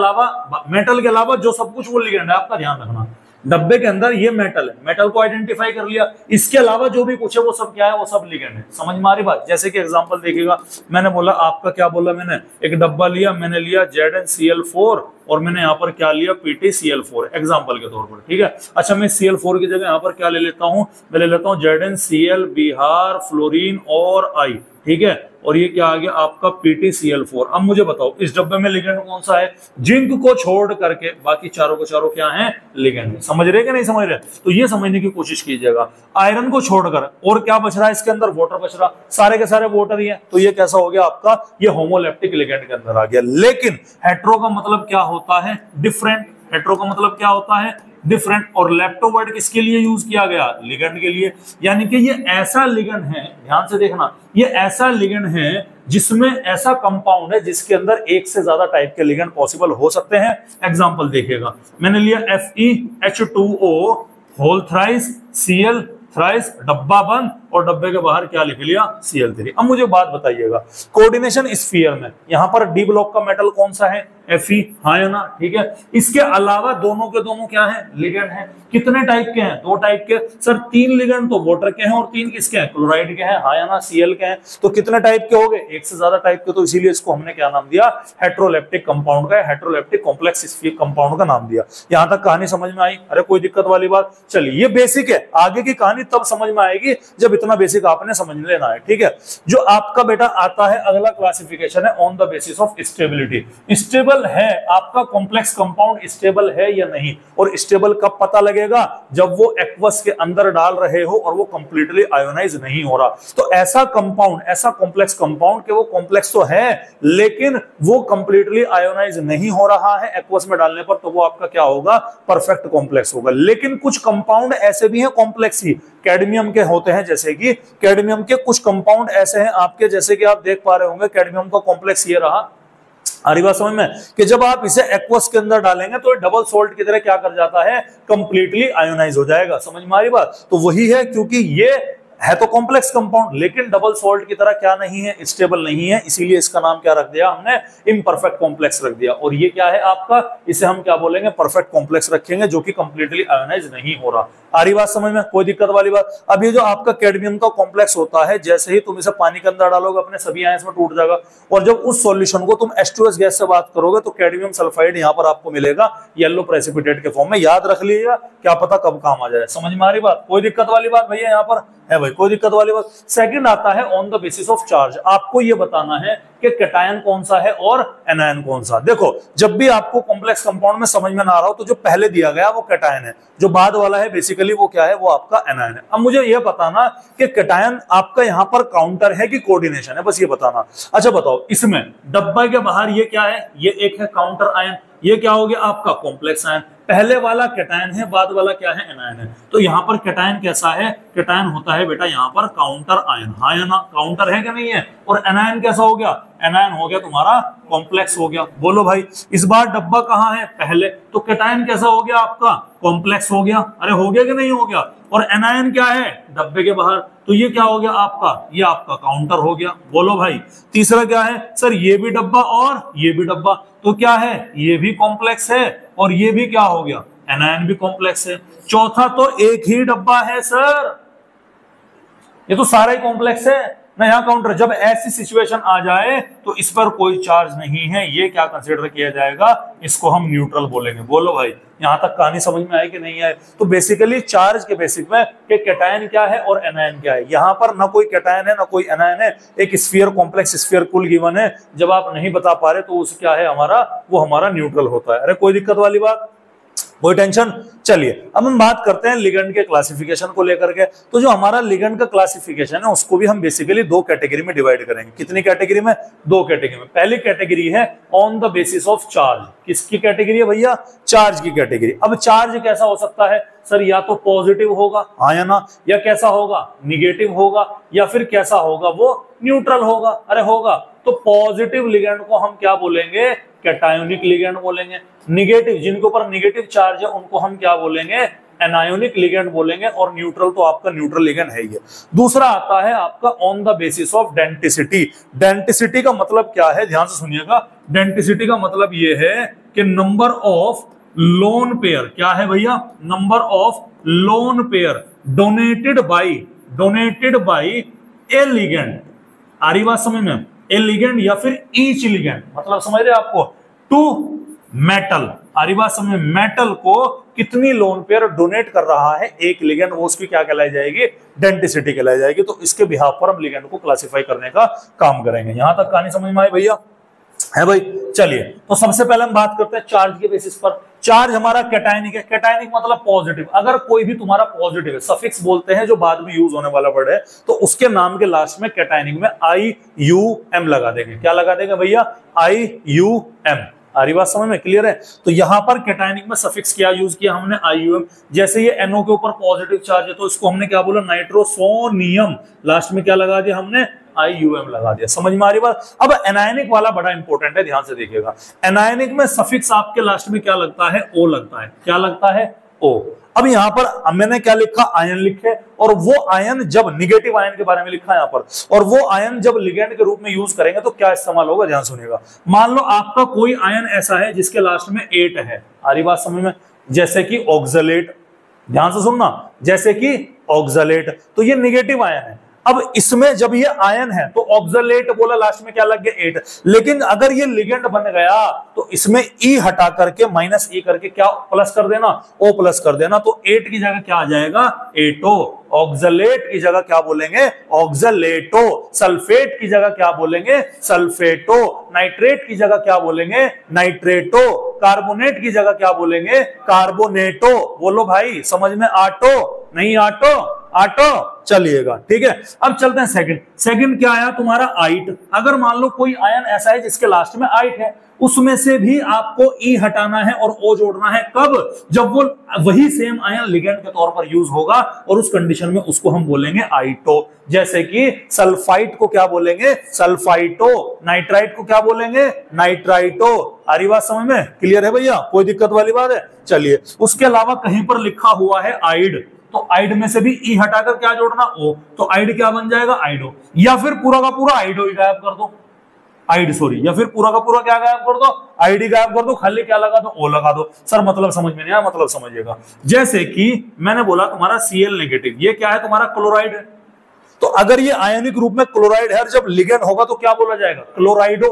अलावा जो सब कुछ वो लिगेंड है, आपका ध्यान रखना। डब्बे के अंदर ये मेटल है, मेटल को आइडेंटिफाई कर लिया, इसके अलावा जो भी कुछ है वो सब क्या है, वो सब लिगेंड है। समझ में आ रही बात? जैसे कि एग्जांपल देखिएगा, मैंने बोला आपका क्या बोला, मैंने एक डब्बा लिया, मैंने लिया ZnCl4 और मैंने यहाँ पर क्या लिया, PtCl4 एग्जांपल के तौर पर, ठीक है। अच्छा मैं Cl4 की जगह यहाँ पर क्या ले लेता हूँ, मैं ले लेता हूँ ZnCl, बिहार, फ्लोरीन और I, ठीक है। और ये क्या आ गया आपका PtCl4। अब मुझे बताओ इस डब्बे में लिगेंड कौन सा है, जिंक को छोड़ करके बाकी चारों को चारों क्या है, लिगेंड। समझ रहे कि नहीं समझ रहे? तो ये समझने की कोशिश कीजिएगा। आयरन को छोड़कर और क्या बच रहा है इसके अंदर, वाटर बच रहा, सारे के सारे वाटर ही है। तो ये कैसा हो गया आपका, ये होमोलेप्टिक लिगेंड के अंदर आ गया। लेकिन हेट्रो का मतलब क्या होता है, डिफरेंट। हेट्रो का मतलब क्या होता है, डिफरेंट। और लेप्टो वर्ड किसके लिए यूज किया गया, लिगेंड के लिए। यानी कि ये ऐसा लिगेंड है, ध्यान से देखना, ये ऐसा लिगेंड है जिसमें ऐसा कंपाउंड है जिसके अंदर एक से ज्यादा टाइप के लिगेंड पॉसिबल हो सकते हैं। एग्जांपल देखिएगा, मैंने लिया FeH2O whole thrice Cl thrice, डब्बा बंद और डब्बे के बाहर क्या लिख लिया, Cl3। अब मुझे बात बताइएगा, कोऑर्डिनेशन स्फीयर में यहां पर डी ब्लॉक का मेटल कौन सा है, Fe, हाँ है ना, ठीक है। इसके अलावा दोनों के दोनों क्या है, लिगेंड है। कितने टाइप के हैं, 2 टाइप के। सर 3 लिगेंड तो वाटर के हैं और 3 किसके हैं, क्लोराइड के हैं, हाँ या ना, Cl के हैं। तो कितने टाइप के हो गए, एक से ज्यादा टाइप के। तो इसीलिए इसको हमने क्या नाम दिया, हेटेरोलेप्टिक कंपाउंड का, हेटेरोलेप्टिक कॉम्प्लेक्स स्फीयर कंपाउंड का नाम दिया। यहां तक कहानी समझ में आई? अरे कोई दिक्कत वाली बात? चलिए ये बेसिक है, आगे की कहानी तब समझ में आएगी जब इतना बेसिक आपने समझ लेना है, ठीक है। जो आपका बेटा आता है अगला क्लासिफिकेशन है on the basis of stability. Stable है आपका कॉम्प्लेक्स कंपाउंड, स्टेबल है या नहीं। और स्टेबल कब पता लगेगा, जब वो एक्वस के अंदर डाल रहे हो और वो कंप्लीटली आयोनाइज नहीं हो रहा। तो ऐसा कंपाउंड, ऐसा कॉम्प्लेक्स कंपाउंड के वो कॉम्प्लेक्स तो है लेकिन वो कंप्लीटली आयोनाइज नहीं हो रहा है एक्वस में डालने पर, तो वो आपका क्या होगा, परफेक्ट कॉम्प्लेक्स होगा। लेकिन कुछ कंपाउंड ऐसे भी हैं कॉम्प्लेक्स ही, कैडमियम के होते हैं, जैसे कि कैडमियम के कुछ कंपाउंड ऐसे हैं आपके, जैसे कि आप देख पा रहे होंगे कैडमियम का कॉम्प्लेक्स ये रहा। हरी बात समझ में, कि जब आप इसे एक्वस के अंदर डालेंगे तो डबल सोल्ट की तरह क्या कर जाता है, कंप्लीटली आयोनाइज हो जाएगा। समझ में आ रही बात? तो वही है, क्योंकि ये है तो कॉम्प्लेक्स कंपाउंड लेकिन डबल सॉल्ट की तरह क्या नहीं है, स्टेबल नहीं है, इसीलिए इसका नाम क्या रख दिया हमने, इम्परफेक्ट कॉम्प्लेक्स रख दिया। और ये क्या है आपका, इसे हम क्या बोलेंगे, परफेक्ट कॉम्प्लेक्स रखेंगे, जो कि कंप्लीटली आयोनाइज नहीं हो रहा। आ रही बात समझ में, कोई दिक्कत वाली बात? अब ये जो आपका कैडमियम का कॉम्प्लेक्स होता है, जैसे ही तुम इसे पानी के अंदर डालोगे अपने सभी आयंस में टूट जाएगा। और जब उस सॉल्यूशन को तुम H2S गैस से बात करोगे तो कैडमियम सल्फाइड यहाँ पर आपको मिलेगा येलो प्रेसिपिटेट के फॉर्म में। याद रख लीजिएगा, क्या पता कब काम आ जाए। समझ में आ रही बात? कोई दिक्कत वाली बात भैया यहाँ पर है भाई, कोई दिक्कत वाली बात? सेकंड आता है on the basis of charge. आपको ये बताना है कि कैटायन कौन सा है और एनायन कौन सा। देखो जब भी आपको कॉम्प्लेक्स कंपाउंड में समझ में ना आ रहा हो तो जो पहले दिया गया वो कैटायन है, जो बाद वाला है बेसिकली वो क्या है, वो आपका एनायन है। अब मुझे ये बताना कि कैटायन आपका यहाँ पर काउंटर है कि कोऑर्डिनेशन है, बस ये बताना। अच्छा बताओ, इसमें डब्बा के बाहर ये क्या है, ये एक है काउंटर आयन, ये क्या हो गया आपका कॉम्प्लेक्स आयन। पहले वाला कैटायन है, बाद वाला क्या है, एनायन है। तो यहाँ पर कैटायन कैसा है, कैटायन होता है बेटा यहाँ पर काउंटर आयन, हाँ या ना, काउंटर है कि नहीं है। और एनायन कैसा हो गया, एनायन हो गया तुम्हारा कॉम्प्लेक्स हो गया। बोलो भाई, इस बार डब्बा कहाँ है, पहले, तो कैटायन कैसा हो गया आपका, कॉम्प्लेक्स हो गया। अरे हो गया कि नहीं हो गया? और एनायन क्या है, डब्बे के बाहर। तो ये क्या हो गया आपका, ये आपका काउंटर हो गया। बोलो भाई तीसरा क्या है, सर ये भी डब्बा और ये भी डब्बा, तो क्या है, ये भी कॉम्प्लेक्स है और ये भी क्या हो गया, एनायन भी कॉम्प्लेक्स है। चौथा तो एक ही डब्बा है सर, ये तो सारा ही कॉम्प्लेक्स है ना। यहाँ काउंटर, जब ऐसी सिचुएशन आ जाए तो इस पर कोई चार्ज नहीं है, ये क्या कंसीडर किया जाएगा, इसको हम न्यूट्रल बोलेंगे। बोलो भाई यहां तक कहानी समझ में आई कि नहीं आई। तो बेसिकली चार्ज के बेसिक में कि कैटायन क्या है और एनायन क्या है। यहां पर ना कोई कैटायन है ना कोई एनायन है, एक स्फीयर कॉम्प्लेक्स स्फीयर कुल गिवन है। जब आप नहीं बता पा रहे तो उस क्या है हमारा, वो हमारा न्यूट्रल होता है। अरे कोई दिक्कत वाली बात, कोई टेंशन। चलिए अब हम बात करते हैं लिगेंड के क्लासिफिकेशन को लेकर के। तो जो हमारा लिगेंड का क्लासिफिकेशन है उसको भी हम बेसिकली दो कैटेगरी में डिवाइड करेंगे। कितनी कैटेगरी में, दो कैटेगरी में। पहली कैटेगरी है on the basis of charge. किसकी कैटेगरी है भैया, चार्ज की कैटेगरी। अब चार्ज कैसा हो सकता है सर, या तो पॉजिटिव होगा हाँ या ना, या कैसा होगा, निगेटिव होगा, या फिर कैसा होगा, वो न्यूट्रल होगा। अरे होगा तो पॉजिटिव लिगेंड को हम क्या बोलेंगे, कैटायोनिक लिगेंड बोलेंगे। निगेटिव, जिनके ऊपर निगेटिव चार्ज है उनको हम क्या बोलेंगे, एनायोनिक लिगेंड बोलेंगे। और न्यूट्रल तो आपका न्यूट्रल लिगेंड है ही है। दूसरा आता है आपका on the basis of denticity. Denticity का मतलब क्या है, ध्यान से सुनिएगा। डेंटिसिटी का मतलब ये है कि नंबर ऑफ लोन पेयर, क्या है भैया, number of lone pair donated by a ligand. आ रही बात समझ में, ए लिगेंड या फिर ईच लिगेंड, मतलब समझ रहे आपको, टू मेटल। आ रही बात समझ में, मेटल को कितनी लोन पेयर डोनेट कर रहा है एक लिगेंड, वो उसकी क्या कहलाई जाएगी, डेंटिसिटी कहलाई जाएगी। तो इसके बिहाफ पर हम लिगेंड को क्लासिफाई करने का काम करेंगे। यहां तक कहानी समझ में आई भैया, है भाई। चलिए तो सबसे पहले हम बात करते हैं चार्ज के बेसिस पर। चार्ज हमारा कैटायनिक है। कैटायनिक मतलब पॉजिटिव। अगर कोई भी तुम्हारा पॉजिटिव है, सफिक्स बोलते हैं जो बाद में यूज होने वाला वर्ड है, तो उसके नाम के लास्ट में कैटायनिक में IUM लगा देंगे। क्या लगा देंगे भैया, IUM। आ रही बात समझ में, क्लियर है। तो यहां पर कैटायनिक में सफिक्स क्या यूज किया हमने, IUM। जैसे ये NO के ऊपर पॉजिटिव चार्ज है तो इसको हमने क्या बोला, नाइट्रोसोनियम। लास्ट में क्या लगा दिया हमने, IUM लगा दिया। समझ में आ रही बात। अब एनायनिक वाला बड़ा इंपॉर्टेंट है, ध्यान से देखिएगा। एनायनिक में सफिक्स आपके लास्ट में क्या लगता है, O लगता है। क्या लगता है, O। अब यहां पर मैंने क्या लिखा, आयन लिखे, और वो आयन जब निगेटिव आयन के बारे में लिखा यहां पर, और वो आयन जब लिगेंड के रूप में यूज करेंगे तो क्या इस्तेमाल होगा, ध्यान सुनिएगा। मान लो आपका कोई आयन ऐसा है जिसके लास्ट में 8 है। आ रही बात समझ में, जैसे कि ऑक्सलेट। ध्यान से सुनना, जैसे कि ऑक्सलेट, तो ये निगेटिव आयन है। अब इसमें जब ये आयन है तो ऑक्सलेट बोला, लास्ट में क्या लग गया, 8। लेकिन अगर ये लिगेंड बन गया तो इसमें E हटा करके -E करके क्या प्लस कर देना, O प्लस कर देना। तो 8 की जगह क्या आ जाएगा, 8O। ऑक्सलेट की जगह क्या बोलेंगे, ऑक्सलेटो। सल्फेट की जगह क्या बोलेंगे, सल्फेटो। नाइट्रेट की जगह क्या बोलेंगे, नाइट्रेटो। कार्बोनेट की जगह क्या बोलेंगे, कार्बोनेटो। बोलो भाई समझ में, आटो नहीं, आटो चलिएगा, ठीक है। अब चलते हैं सेकंड क्या आया तुम्हारा, आइट। अगर मान लो कोई आयन ऐसा है जिसके लास्ट में आइट है, उसमें से भी आपको E हटाना है और O जोड़ना है। कब, जब वो वही सेम आयन लिगेंड के तौर पर यूज होगा, और उस कंडीशन में उसको हम बोलेंगे आइटो। जैसे कि सल्फाइट को क्या बोलेंगे, सल्फाइटो। नाइट्राइट को क्या बोलेंगे, नाइट्राइटो। आ रही बात समझ में, क्लियर है भैया, कोई दिक्कत वाली बात है। चलिए उसके अलावा कहीं पर लिखा हुआ है आइड, तो आइड में से भी E हटाकर क्या जोड़ना, O। तो आइड क्या बन जाएगा, आइडो। या फिर पूरा का पूरा आइडो ही गायब कर दो, या फिर पूरा का पूरा क्या गायब कर दो, आईडी गायब कर दो, खाली क्या लगा दो, O लगा दो। सर मतलब समझ में नहीं आया, मतलब समझिएगा। जैसे कि मैंने बोला तुम्हारा Cl नेगेटिव, ये क्या है तुम्हारा क्लोराइड है। तो अगर ये आयनिक रूप में क्लोराइड है, जब लिगेंड होगा तो क्या बोला जाएगा, क्लोराइडो।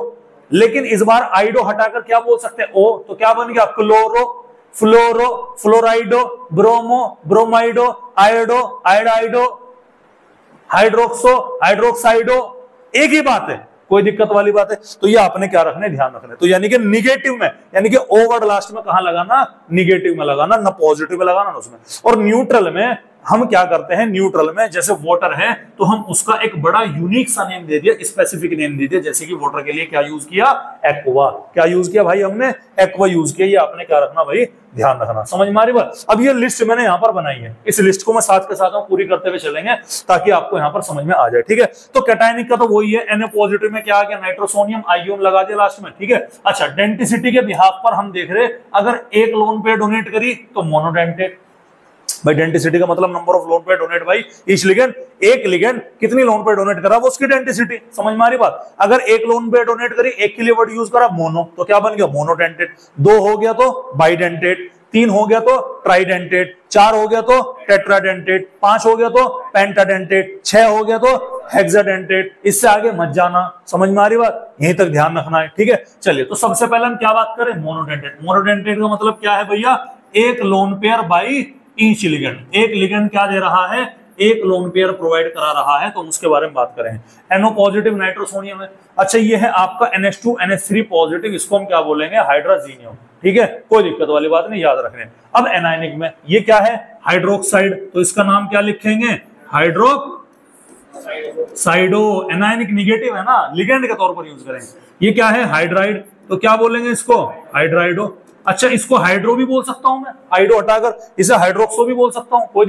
लेकिन इस बार आइडो हटाकर क्या बोल सकते हैं, O। तो क्या बन गया, क्लोरो, फ्लोरो, फ्लोराइडो, ब्रोमो, ब्रोमाइडो, आयोडो, आयोडाइडो, हाइड्रोक्सो, हाइड्रोक्साइडो। एक ही बात है, कोई दिक्कत वाली बात है। तो ये आपने क्या रखना है, ध्यान रखना है। तो यानी कि निगेटिव में, यानी कि O वर्ड लास्ट में कहां लगाना, निगेटिव में लगाना, ना पॉजिटिव में लगाना ना उसमें। और न्यूट्रल में हम क्या करते हैं, न्यूट्रल में जैसे वाटर है तो हम उसका एक बड़ा यूनिक सा नेम दे दिया, स्पेसिफिक नेम दे दिया। जैसे कि वाटर के लिए क्या यूज किया, एक्वा। क्या यूज किया भाई हमने, एक्वा यूज किया। ये आपने क्या रखना भाई, ध्यान रखना। समझ में आ रही बात। अब ये लिस्ट मैंने यहाँ पर बनाई है, इस लिस्ट को मैं साथ के साथ हम पूरी करते हुए चलेंगे ताकि आपको यहाँ पर समझ में आ जाए, ठीक है। तो कैटायनिक का तो वही है, Na पॉजिटिव में क्या आ गया, नाइट्रोसोनियम, IUM लगा दिया लास्ट में, ठीक है। अच्छा डेंटिसिटी के बिहाफ पर हम देख रहे, अगर एक लोन पेयर डोनेट करी तो मोनोडेंटेट, भाई डेंटिसिटी का मतलब number of lone pair donate by each ligand. एक लिगेंड कितनी लोन पेयर डोनेट करा वो उसकी डेंटिसिटी। समझ में आ रही बात? अगर एक लोन पेयर डोनेट करी, एक के लिए वर्ड यूज करा मोनो, तो क्या बन गया? मोनोडेंटेट। दो हो गया तो बाइडेंटेट, तीन हो गया तो ट्राइडेंटेट, चार हो गया तो टेट्राडेंटेट, पांच हो गया तो पेंटाडेंटेट, छह हो गया तो हेक्साडेंटेट। इससे आगे मत जाना। समझ में आ रही बात? यहीं तक ध्यान रखना है, ठीक है। चलिए, तो सबसे पहले हम क्या बात करें? मोनोडेंटेट। मोनोडेंटेट का मतलब क्या है भैया? एक lone pair by each ligand. एक लिगेंड क्या दे रहा है? एक लोन पेयर प्रोवाइड करा रहा है, तो हम उसके बारे में बात करें। NO पॉजिटिव नाइट्रोसोनियम है। अच्छा, ये है आपका NH2 NH3 पॉजिटिव, इसको हम क्या बोलेंगे? हाइड्रोजीनियम। ठीक है, कोई दिक्कत वाली बात नहीं, याद रखने। अब एनायनिक में ये क्या है? हाइड्रोक्साइड, तो इसका नाम क्या लिखेंगे? हाइड्रोक्साइडो। एनायनिक निगेटिव है ना, लिगेंड के तौर पर यूज करेंगे। ये क्या है? हाइड्राइड, तो क्या बोलेंगे इसको? हाइड्राइडो। अच्छा, इसको हाइड्रो भी बोल सकता हूं मैं, हाइड्रो हटाकर इसे हाइड्रोक्सो भी बोल सकता हूं, कोई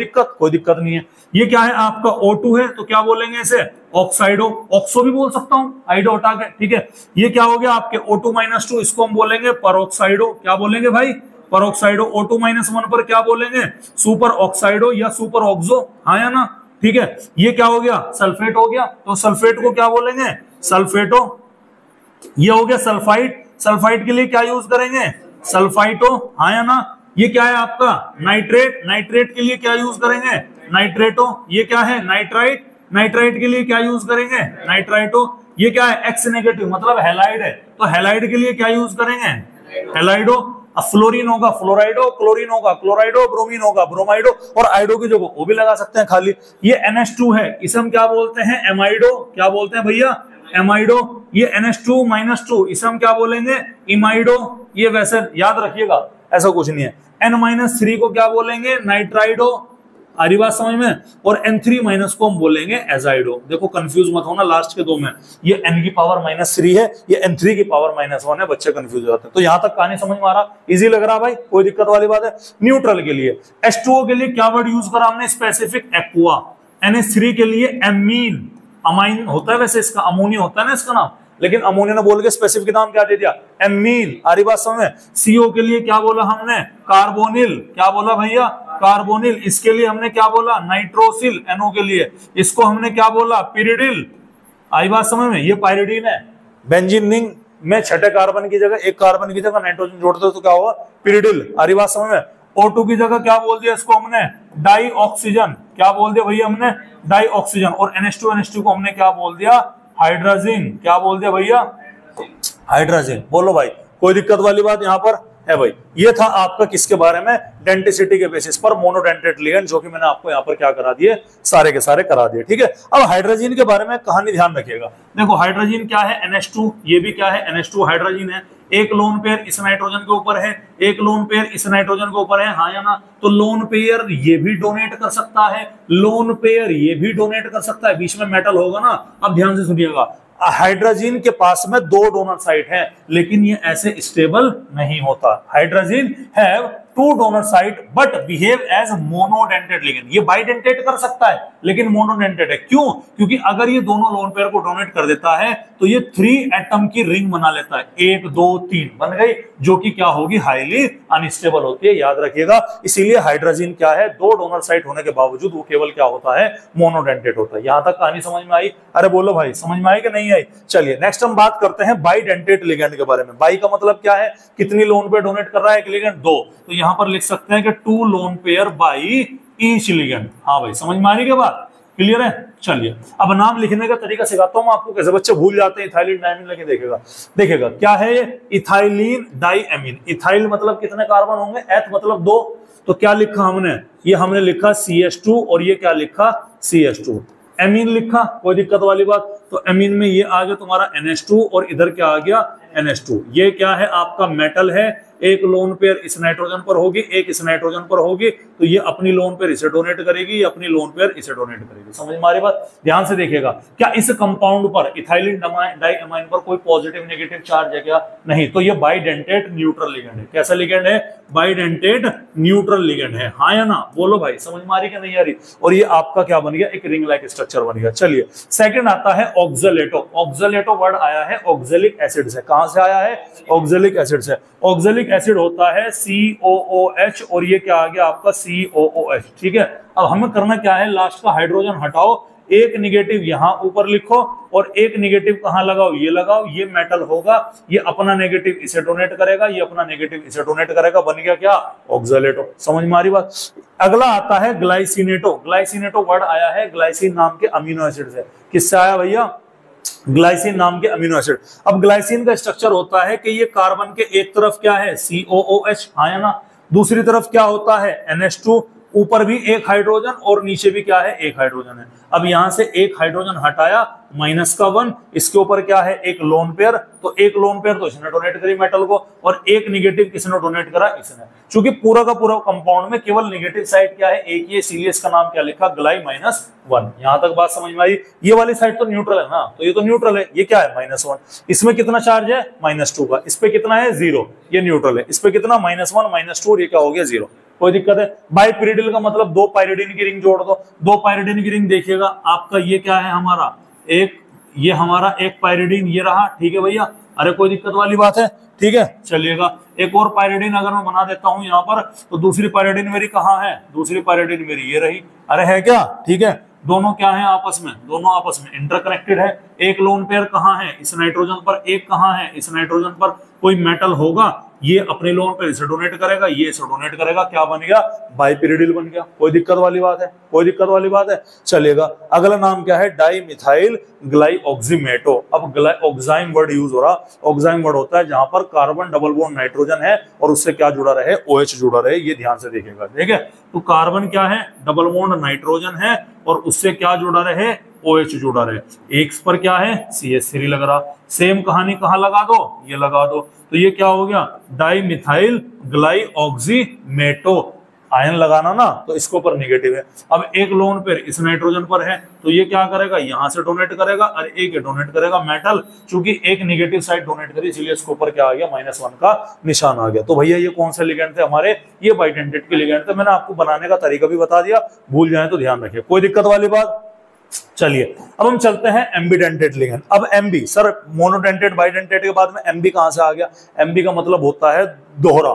दिक्कत नहीं है। ये क्या है? आपका O2 है, तो क्या बोलेंगे इसे? ऑक्साइडो। ऑक्सो भी बोल सकता हूं हाइड्रो हटा के, ठीक है। ये क्या हो गया आपके O2-2, इसको हम बोलेंगे परऑक्साइडो। क्या बोलेंगे भाई? परऑक्साइडो। O2-1 पर क्या बोलेंगे? सुपर ऑक्साइडो या सुपर ऑक्सो, हाँ या ना? ठीक है। ये क्या हो गया? सल्फेट हो गया, तो सल्फेट को क्या बोलेंगे? सल्फेटो। ये हो गया सल्फाइड। सल्फाइड के लिए क्या यूज करेंगे? सल्फाइटो, हाँ या ना? ये क्या है आपका? नाइट्रेट। नाइट्रेट के लिए क्या यूज करेंगे? नाइट्रेटो। ये क्या है? नाइट्राइट। नाइट्राइट के लिए क्या यूज करेंगे? नाइट्राइटो। ये क्या है? X नेगेटिव, मतलब हैलाइड है, तो हैलाइड के लिए क्या यूज करेंगे? हैलाइडो। अब फ्लोरीन होगा फ्लोराइडो, क्लोरीन होगा क्लोराइडो, ब्रोमीन होगा ब्रोमाइडो, और आइडो की जगह वो भी लगा सकते हैं खाली। ये NH2 है, इसे हम क्या बोलते हैं? एमाइडो। क्या बोलते हैं भैया? एमाइडो। ये NH2-2, इसे हम क्या बोलेंगे? इमाइडो। ये वैसे याद रखिएगा, ऐसा कुछ नहीं है। N-3 को क्या बोलेंगे? नाइट्राइडो। आ रही बात समझ में? और N3- को हम बोलेंगे एजाइडो। देखो कंफ्यूज मत होना लास्ट के दो में, ये N की पावर -3 है, ये N3 की पावर -1 है, बच्चे कंफ्यूज हो जाते हैं। तो यहां तक कहानी समझ में आ रहा? इजी लग रहा भाई? कोई दिक्कत वाली बात है? न्यूट्रल के लिए H2O के लिए क्या वर्ड यूज करा हमने? Specific, aqua. NH3 के लिए एमीन। अमाइन होता है वैसे, इसका अमोनिया होता है ना इसका नाम, लेकिन अमोनिया ने बोल के स्पेसिफिक नाम क्या दे दिया? एमीन। आ रही बात समझ में? CO के लिए क्या बोला हमने? कार्बोनिल। क्या बोला भैया? कार्बोनिल। इसके लिए हमने क्या बोला? नाइट्रोसिल। NO के लिए इसको हमने क्या बोला? पिरिडिल। आई बात समझ में? ये पायरिडीन है। बेंजीन रिंग में छठे कार्बन की जगह एक कार्बन की जगह नाइट्रोजन जोड़ते हो तो क्या होगा? पिरिडिल। आ रही बात समझ में? O2 की जगह क्या बोल दिया इसको हमने? Dioxygen. क्या बोल दिया भैया हमने? Dioxygen. और NH2 को हमने क्या बोल दिया? हाइड्रोजन। क्या बोल दिया भैया? हाइड्रोजन। बोलो भाई, कोई दिक्कत वाली बात यहां पर है भाई? ये था आपका किसके बारे में? डेंटिसिटी के बेसिस पर मोनोडेंटेट लिगेंड, जो कि मैंने आपको यहाँ पर क्या करा दिए? सारे के सारे करा दिए, ठीक है। अब हाइड्रोजन के बारे में कहानी ध्यान रखिएगा। देखो हाइड्रोजन क्या है? NH2। ये भी क्या है? NH2 हाइड्रोजन है। एक लोन पेयर इस नाइट्रोजन के ऊपर है, एक लोन पेयर इस नाइट्रोजन के ऊपर है, हाँ या ना? तो लोन पेयर ये भी डोनेट कर सकता है, लोन पेयर ये भी डोनेट कर सकता है। बीच में मेटल होगा ना, अब ध्यान से सुनिएगा। हाइड्रोजन के पास में दो डोनर साइट है, लेकिन ये ऐसे स्टेबल नहीं होता। Hydrogen have 2 donor site but behave as monodentate ligand. ये बाइडेंटेट कर सकता है लेकिन मोनोडेंटेट है। क्यों? क्योंकि अगर ये दोनों लोन पेयर को डोनेट कर देता है तो ये 3 एटम की रिंग बना लेता है। 1 2 3 बन गई, जो कि क्या होगी? हाईली अनस्टेबल होती है, याद रखिएगा। इसीलिए हाइड्रोजन क्या है? 2 डोनर साइट होने के बावजूद वो केवल क्या होता है? मोनोडेंटेट होता है। यहां तक कहानी समझ में आई? अरे बोलो भाई, समझ में आई कि नहीं आई? चलिए नेक्स्ट हम बात करते हैं बाइडेंटेट लिगेंड के बारे में। बाई का मतलब क्या है? कितनी लोन पेयर डोनेट कर रहा है? एक लिगेंड 2। तो यहां पर लिख सकते हैं कि 2 lone pair by each ligand. हाँ भाई, समझ में आ रही क्या बात? क्लियर है? चलिए अब नाम लिखने का तरीका सिखाता हूं आपको, कैसे बच्चे भूल जाते हैं इथाइलिन डायमीन, लेकिन देखिएगा क्या है ये? Ethylene diamine. इथाइल मतलब कितने कार्बन होंगे? एथ मतलब 2। तो क्या लिखा हमने? ये हमने लिखा CH2 और ये क्या लिखा? CH2। एमीन लिखा, कोई दिक्कत वाली बात? तो एमीन में ये आ गया तुम्हारा NH2 और इधर क्या आ गया? NH2। ये क्या है? आपका मेटल है। एक लोन पेयर इस नाइट्रोजन पर होगी, एक इस नाइट्रोजन पर होगी, तो ये अपनी लोन पेयर इसे डोनेट करेगी, अपनी लोन पेयर इसे डोनेट करेगी। समझ में आ रही बात? ध्यान से देखिएगा। क्या इस कंपाउंड पर, इथाइलिन डाइएमाइन पर कोई पॉजिटिव नेगेटिव चार्ज है क्या? नहीं। तो ये बाइडेंटेट न्यूट्रल लिगेंड है। कैसा लिगेंड है? बाइडेंटेट न्यूट्रल लिगेंड है, हाँ या ना? बोलो भाई, समझ में आ रही कि नहीं आ रही? और ये आपका क्या बन गया? एक रिंग लाइक स्ट्रक्चर बन गया। चलिए सेकंड आता है ऑक्सलेटो। ऑक्सलेटो वर्ड आया है ऑक्सैलिक एसिड से। कहां से आया है? ऑक्सैलिक एसिड से। ऑक्सैलिक एसिड होता है COOH और ये क्या आ गया आपका COOH। ठीक है, अब हमें करना क्या है, लास्ट का हाइड्रोजन हटाओ, एक निगेटिव यहां ऊपर लिखो और एक निगेटिव कहां लगाओ, ये लगाओ, ये मेटल होगा, ये अपना नेगेटिव इसे डोनेट करेगा, ये अपना नेगेटिव इसे डोनेट करेगा, बन गया क्या? ऑक्सलेटो। समझ में आ रही बात? अगला आता है ग्लाइसिनेटो। ग्लाइसिनेटो वर्ड आया है ग्लाइसिन नाम के अमीनो एसिड से। किससे आया भैया? ग्लाइसिन नाम के अमीनो एसिड। अब ग्लाइसिन का स्ट्रक्चर होता है कि ये कार्बन के एक तरफ क्या है COOH, हाँ या ना, दूसरी तरफ क्या होता है NH2, ऊपर भी एक हाइड्रोजन और नीचे भी क्या है, एक हाइड्रोजन है। अब यहां से एक हाइड्रोजन हटाया, -1, इसके ऊपर क्या है, एक लोन पेयर, तो एक लोन पेयर तो इसने डोनेट करी मेटल को, और एक निगेटिव किसने डोनेट करा, इसने। चूंकि पूरा का पूरा कंपाउंड में केवल निगेटिव साइड क्या है, एक ये, इसीलिए इसका नाम क्या लिखा, ग्लाई -1। यहां तक बात समझ में आई? ये वाली साइड तो न्यूट्रल है ना, तो ये तो न्यूट्रल है, ये क्या है -1। इसमें कितना चार्ज है, -2 का, इस पे कितना है 0, ये न्यूट्रल है, इस पे कितना -1 -2 और ये क्या हो गया 0। कोई दिक्कत है? बाइपिरिडिल का मतलब 2 पाइरिडिन की रिंग जोड़ दो। 2 पाइरिडिन की रिंग देखिएगा आपका, ये क्या है हमारा, एक, ये हमारा एक पाइरिडिन, ये रहा। ठीक है भैया, अरे कोई दिक्कत वाली बात है? ठीक है, चलिएगा। एक और पाइरिडिन अगर मैं बना देता हूं यहाँ पर, तो दूसरी पाइरिडिन मेरी कहाँ है, दूसरी पाइरिडिन मेरी ये रही। अरे है क्या? ठीक है, दोनों क्या है आपस में, दोनों आपस में इंटरकनेक्टेड है। एक लोन पेयर कहाँ है, इस नाइट्रोजन पर, एक कहाँ है, इस नाइट्रोजन पर। कोई मेटल होगा, ये अपने लोन पेयर इसे डोनेट करेगा, ये इसे डोनेट करेगा, क्या बन गया, बाइपिरिडिल बन गया। कोई दिक्कत वाली बात है? कोई दिक्कत वाली बात है? चलेगा। अगला नाम क्या है, डाइमिथाइल ग्लाइऑक्सीमेटो। अब ऑक्साइम वर्ड यूज हो रहा। ऑक्साइम वर्ड होता है जहां पर कार्बन डबल बॉन्ड नाइट्रोजन है और उससे क्या जुड़ा रहे, OH जुड़ा रहे। ये ध्यान से देखिएगा, ठीक है। तो कार्बन क्या है, डबल बॉन्ड नाइट्रोजन है और उससे क्या जुड़ा रहे, OH जुड़ा रहे। एक पर क्या है, CH3 लग रहा। सेम कहानी कहां लगा दो, ये लगा दो, तो ये क्या हो गया, डाइमिथाइल ग्लाइऑक्सीमेटो। आयन लगाना ना, तो इसके ऊपर निगेटिव है। अब एक लोन पेयर इस नाइट्रोजन पर है, तो ये क्या करेगा, यहां से डोनेट करेगा, और एक डोनेट करेगा मेटल। चूंकि एक निगेटिव साइड डोनेट करी, इसलिए इसके ऊपर क्या आ गया, -1 का निशान आ गया। तो भैया ये कौन से लिगेंड थे हमारे, ये बाइडेंटेट के लिगेंड थे। मैंने आपको बनाने का तरीका भी बता दिया, भूल जाए तो ध्यान रखिए। कोई दिक्कत वाली बात? चलिए, अब हम चलते हैं एम्बीडेंटेट लिगेंड। अब एम्बी, सर मोनोडेंटेट बाइडेंटेट के बाद में एम्बी कहां से आ गया? एम्बी का मतलब होता है दोहरा,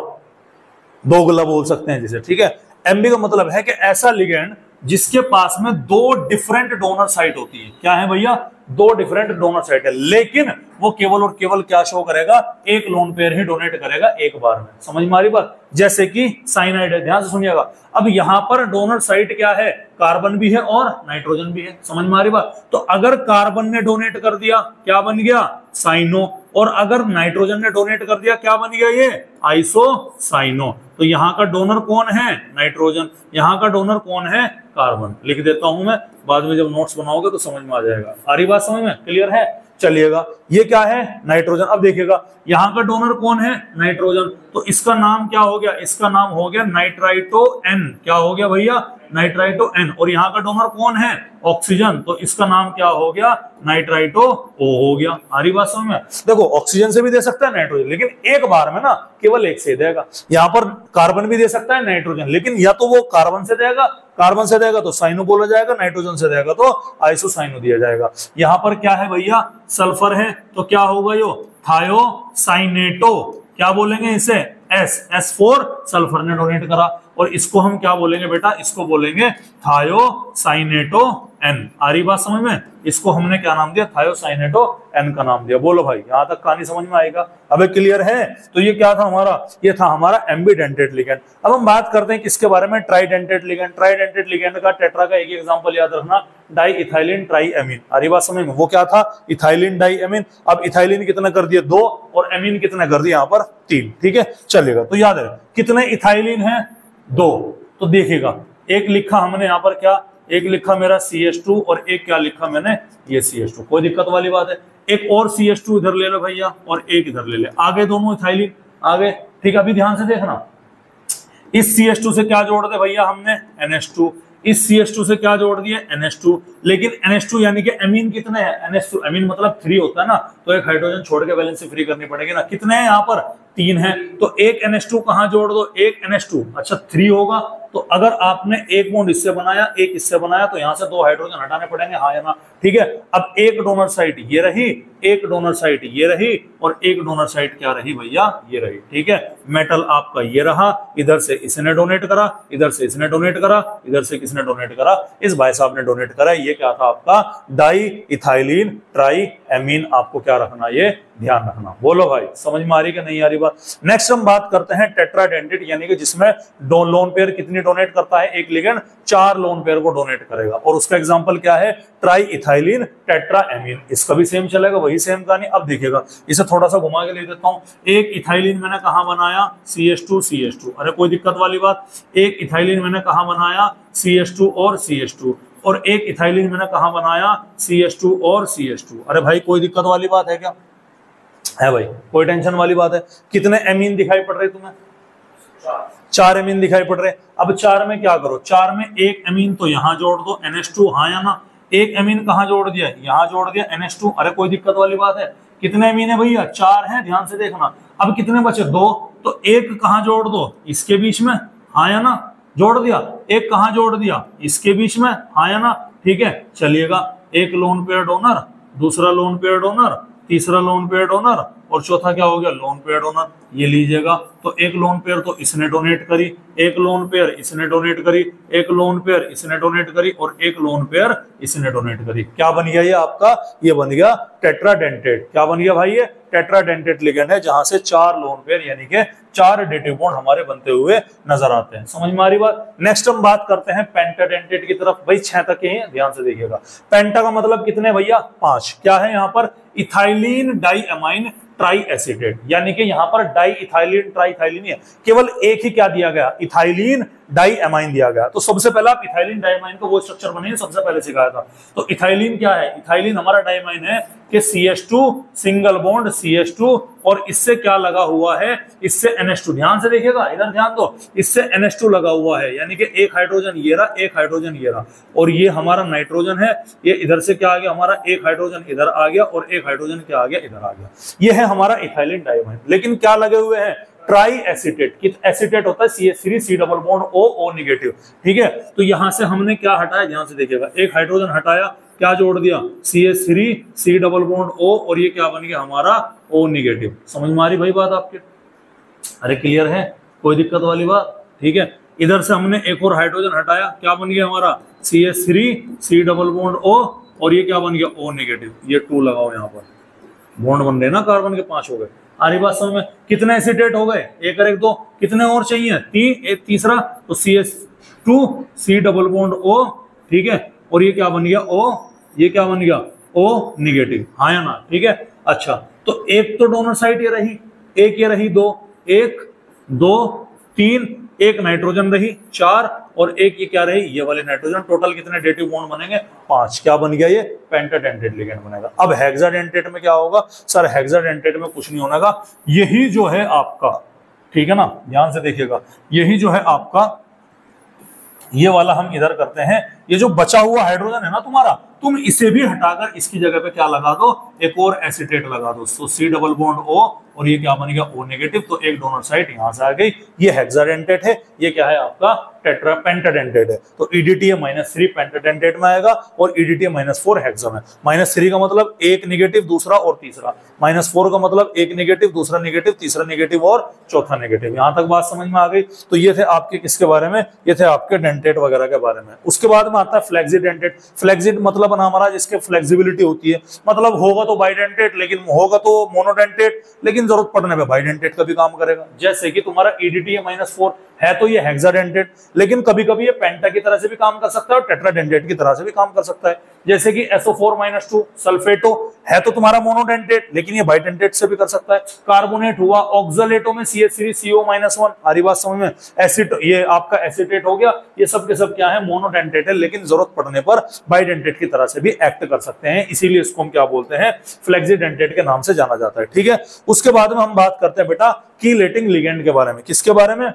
दोगला बोल सकते हैं जिसे, ठीक है। एम्बी का मतलब है कि ऐसा लिगेंड जिसके पास में 2 डिफरेंट डोनर साइट होती है। क्या है भैया? 2 डिफरेंट डोनर साइट है, लेकिन वो केवल और केवल क्या शो करेगा, एक लोन पेयर ही डोनेट करेगा एक बार में। समझ में आ रही बात? जैसे कि साइनाइड है, ध्यान से सुनिएगा। अब यहां पर डोनर साइट क्या है, कार्बन भी है और नाइट्रोजन भी है। समझ में आ रही बात? तो अगर कार्बन ने डोनेट कर दिया, क्या बन गया, साइनो, और अगर नाइट्रोजन ने डोनेट कर दिया, क्या बन गया, ये आइसोसाइनो। तो यहाँ का डोनर कौन है, नाइट्रोजन, यहाँ का डोनर कौन है, कार्बन। लिख देता हूं मैं, बाद में जब नोट्स बनाओगे तो समझ में आ जाएगा। आ रही बात समझ में? क्लियर है? चलिएगा, ये क्या है, नाइट्रोजन। अब देखिएगा यहाँ का डोनर कौन है, नाइट्रोजन, तो इसका नाम क्या हो गया, इसका नाम हो गया नाइट्राइटो N। क्या हो गया भैया, नाइट्राइटो N। और यहाँ का डोनर कौन है, ऑक्सीजन, तो इसका नाम क्या हो गया, नाइट्राइटो O हो गया। आ रही बात समझ में? देखो, ऑक्सीजन से भी दे सकता है नाइट्रोजन, लेकिन एक बार में ना केवल एक से देगा। यहाँ पर कार्बन भी दे सकता है नाइट्रोजन, लेकिन या तो वो कार्बन से देगा, कार्बन से देगा तो साइनो बोला जाएगा, नाइट्रोजन से देगा तो आइसोसाइनो दिया जाएगा। यहाँ पर क्या है भैया, सल्फर है, तो क्या होगा, यो थायोसाइनेटो। क्या बोलेंगे इसे, S4 सल्फर ने डोनेट करा। और इसको हम क्या बोलेंगे बेटा, इसको बोलेंगे थायोसाइनेटो N। आ रही बात समझ में? इसको हमने क्या नाम दिया, थायोसाइनेटो N का नाम दिया। बोलो भाई, यहां तक कहानी समझ में आएगा? अबे क्लियर है? तो ये क्या था हमारा, ये था हमारा एम्बीडेंटेट लिगेंड। अब हम बात करते हैं किसके बारे में, ट्राइडेंटेट लिगेंड। ट्राइडेंटेट लिगेंड का टेट्रा का एक एग्जांपल याद रखना, डाई इथाइलिन ट्राईएमीन। आ रही बात समझ में? वो क्या था, इथाइलिन डाईएमीन। अब इथाइलिन कितना कर दिया, 2, और एमीन कितना कर दिया, यहाँ पर 3। ठीक है, चलेगा। तो याद है कितने इथाइलिन है, 2। तो देखिएगा, एक लिखा हमने यहाँ पर क्या, एक लिखा मेरा CH2 और एक क्या लिखा मैंने, ये CH2। कोई दिक्कत वाली बात है? एक और CH2 इधर ले लो भैया, और एक इधर ले ले, आगे दोनों इथाइलिन आगे। ठीक है, अभी ध्यान से देखना, इस CH2 से क्या जोड़ दे भैया हमने, NH2। इस CH2 से क्या जोड़ दिया, NH2। लेकिन NH2 यानी कि एमीन कितने हैं, NH2 एमीन मतलब 3 होता है ना, तो एक हाइड्रोजन छोड़ के वैलेंसी फ्री करनी पड़ेगी ना। कितने हैं यहाँ पर, 3 है, तो एक NH2 कहां जोड़ दो, एक NH2, अच्छा 3 होगा, तो अगर आपने एक बॉन्ड इससे बनाया, एक इससे बनाया, तो यहां से 2 हाइड्रोजन हटाने पड़ेंगे, हाँ या ना, ठीक है। अब एक डोनर साइट ये रही, एक डोनर साइट ये रही, और एक डोनर साइट क्या रही भैया, ये रही, ठीक है। मेटल आपका ये रहा, इधर से इसने डोनेट करा, इधर से इसने डोनेट करा, इधर से किसने डोनेट करा, इस भाई साहब ने डोनेट करा। ये क्या था आपका, डाई इथाइलिन ट्राई एमीन। आपको क्या रखना, ये ध्यान रखना। बोलो भाई, समझ में आ रही कि नहीं आ रही बात। नेक्स्ट हम बात करते हैं टेट्राडेंटेट, यानी कि जिसमें दो लोन पेयर कितनी डोनेट करता है, एक लिगेंड 4 लोन पेयर को डोनेट करेगा। और उसका एग्जांपल क्या है, ट्राई इथाइलिन टेट्रा एमीन। इसका भी सेम चलेगा, वही सेम कहानी। अब देखिएगा, इसे थोड़ा सा घुमा के ले देता हूं। एक इथाइलिन मैंने कहां बनाया, CH2 CH2, अरे कोई दिक्कत वाली बात। एक इथाइलिन मैंने कहां बनाया, CH2 और CH2, और एक इथाइलिन मैंने कहां बनाया, CH2 और CH2। अरे भाई कोई दिक्कत वाली बात है क्या, है भाई, कोई टेंशन वाली बात है। कितने एमीन दिखाई पड़ रहे तुम्हें, 4 एमीन दिखाई पड़ रहे। अब 4 में क्या करो, 4 में एक एमीन तो यहां जोड़ दो, NH2, हाँ या ना। एक एमीन कहां जोड़ दिया, यहां जोड़ दिया, NH2। अरे कोई दिक्कत वाली बात है। कितने एमीन है भैया, 4 हैं, ध्यान से देखना। अब कितने बचे, 2, तो एक कहां जोड़ दो, इसके बीच में, हाँ या ना, जोड़ दिया। एक कहां जोड़ दिया, इसके बीच में, हाँ या ना, ठीक है। चलिएगा, एक लोन पेयर डोनर, दूसरा लोन पेयर डोनर, तीसरा लोन पेयर डोनर, और चौथा क्या हो गया, लोन पेयर डोनर। ये लीजिएगा, तो एक लोन पेयर तो इसने डोनेट करी, एक लोन पेयर इसने डोनेट करी, एक लोन पेयर इसने डोनेट करी, और एक लोन पेयर इसने डोनेट करी। क्या बन गया ये आपका, ये बन गया टेट्राडेंटेट। क्या बन गया भाई, ये टेट्राडेंटेट लिगेंड है, जहां से 4 लोन पेयर यानी कि 4 डेटिव बॉन्ड हमारे बनते हुए नजर आते हैं। समझ में आ रही बात। नेक्स्ट हम बात करते हैं पेंटाडेंटेट की तरफ। भाई 6 तक ही, ध्यान से देखिएगा। पेंटा का मतलब कितने भैया, 5। क्या है यहाँ पर, इथाइलिन डाईएमाइन ट्राई एसिटेट, यानी कि यहां पर डाई इथाइलिन ट्राई इथाइलिन है, केवल एक ही क्या दिया गया, इथाइलिन डाईएमाइन दिया गया। तो सबसे पहले आप इथाइलिन डाईएमाइन को वो स्ट्रक्चर बने सबसे पहले सिखाया था। तो इथाइलिन क्या है, इथाइलिन हमारा डाईएमाइन है कि CH2 सिंगल बॉन्ड CH2, और इससे क्या लगा हुआ है, इससे NH2। ध्यान से देखिएगा, इधर ध्यान दो, इससे NH2 लगा हुआ है, यानी कि एक हाइड्रोजन ये रहा, एक हाइड्रोजन ये रहा, और ये हमारा नाइट्रोजन है। ये इधर से क्या आ गया, हमारा एक हाइड्रोजन इधर आ गया, और एक हाइड्रोजन क्या आ गया, इधर आ गया। ये है हमारा इथाइलिन डाईएमाइन। लेकिन क्या लगे हुए हैं, ट्राई एसिटेट। एसिटेट होता है CH3 C double bond O negative, ठीक है। तो यहां से हमने क्या हटाया, ध्यान से देखिएगा, एक हाइड्रोजन हटाया, क्या जोड़ दिया, CH3 C double bond O, और ये क्या बन गया हमारा O नेगेटिव। समझ में आ रही भाई बात आपके, अरे क्लियर है, कोई दिक्कत वाली बात, ठीक है। इधर से हमने एक और हाइड्रोजन हटाया, क्या बन गया हमारा CH3 C double bond O, और ये क्या बन गया O नेगेटिव। ये 2 लगाओ, यहाँ पर बॉन्ड बन रहे ना, कार्बन के 5 हो गए। आरी बात समझ में। कितने एसिटेट हो गए, एक और एक 2, कितने और चाहिए, 3, एक तीसरा, तो CH2 C double bond O, ठीक है। और ये क्या बन गया O, ये क्या बन गया O नेगेटिव, हाँ या ना, ठीक है। अच्छा, तो एक तो डोनर साइड ये रही, एक ये रही 2, 1 2 3, एक नाइट्रोजन रही 4, और एक ये क्या रही, ये वाले नाइट्रोजन। टोटल कितने डेटिव बॉन्ड बनेंगे, 5। क्या बन गया, ये पेंटाडेंटेट लिगेंड बनेगा। अब हेक्साडेंटेट में क्या होगा सर, हेक्साडेंटेट में कुछ नहीं होने का, यही जो है आपका, ठीक है ना, ध्यान से देखिएगा, यही जो है आपका, ये वाला हम इधर करते हैं। ये जो बचा हुआ हाइड्रोजन है ना तुम्हारा, तुम इसे भी हटाकर इसकी जगह पे क्या लगा दो, एक और एसिटेट लगा दो। तो C डबल बॉन्ड O, और ये क्या बन गया O नेगेटिव। तो एक डोनर साइड यहां से आ गई, ये हेक्साडेंटेट है, ये क्या है आपका टेट्रा पेंटाडेंटेट है। तो EDTA -3 पेंटाडेंटेट में आएगा, और EDTA -4 हेक्सा में। -3 का मतलब एक नेगेटिव, दूसरा और तीसरा, -4 का मतलब एक नेगेटिव, दूसरा नेगेटिव, तीसरा नेगेटिव और चौथा नेगेटिव। यहां तक बात समझ में आ गई। तो ये थे आपके किसके बारे में, ये थे आपके डेंटेट वगैरह के बारे में। उसके बाद में आता है फ्लेक्सिडेंटेट। फ्लेक्सिड मतलब ना हमारा जिसके फ्लेक्सिबिलिटी होती है, मतलब होगा तो बाइडेंटेट, लेकिन होगा तो मोनोडेंटेट, लेकिन जरूरत पड़ने पे बाइडेंटेट का भी काम करेगा। जैसे कि तुम्हारा EDTA -4 है, तो ये हेक्साडेंटेट, लेकिन कभी कभी ये पेंटा की तरह से भी काम कर सकता है, और टेट्राडेंटेट की तरह से भी काम कर सकता है। जैसे कि SO4-2 सल्फेटो है तो तुम्हारा मोनोडेंटेट, लेकिन ये बाइडेंटेट से भी कर सकता है। कार्बोनेट हुआ, ऑक्सलेटो में CH3CO-1, हरी बात समझ में। एसिड, ये आपका एसिटेट हो गया। ये सब के सब क्या है, मोनोडेंटेट है, लेकिन जरूरत पड़ने पर बाइडेंटेट की तरह से भी एक्ट कर सकते हैं। इसीलिए इसको हम क्या बोलते हैं, फ्लेक्सिडेंटेट के नाम से जाना जाता है, ठीक है। उसके बाद में हम बात करते हैं बेटा कीलेटिंग लिगेंड के बारे में। किसके बारे में,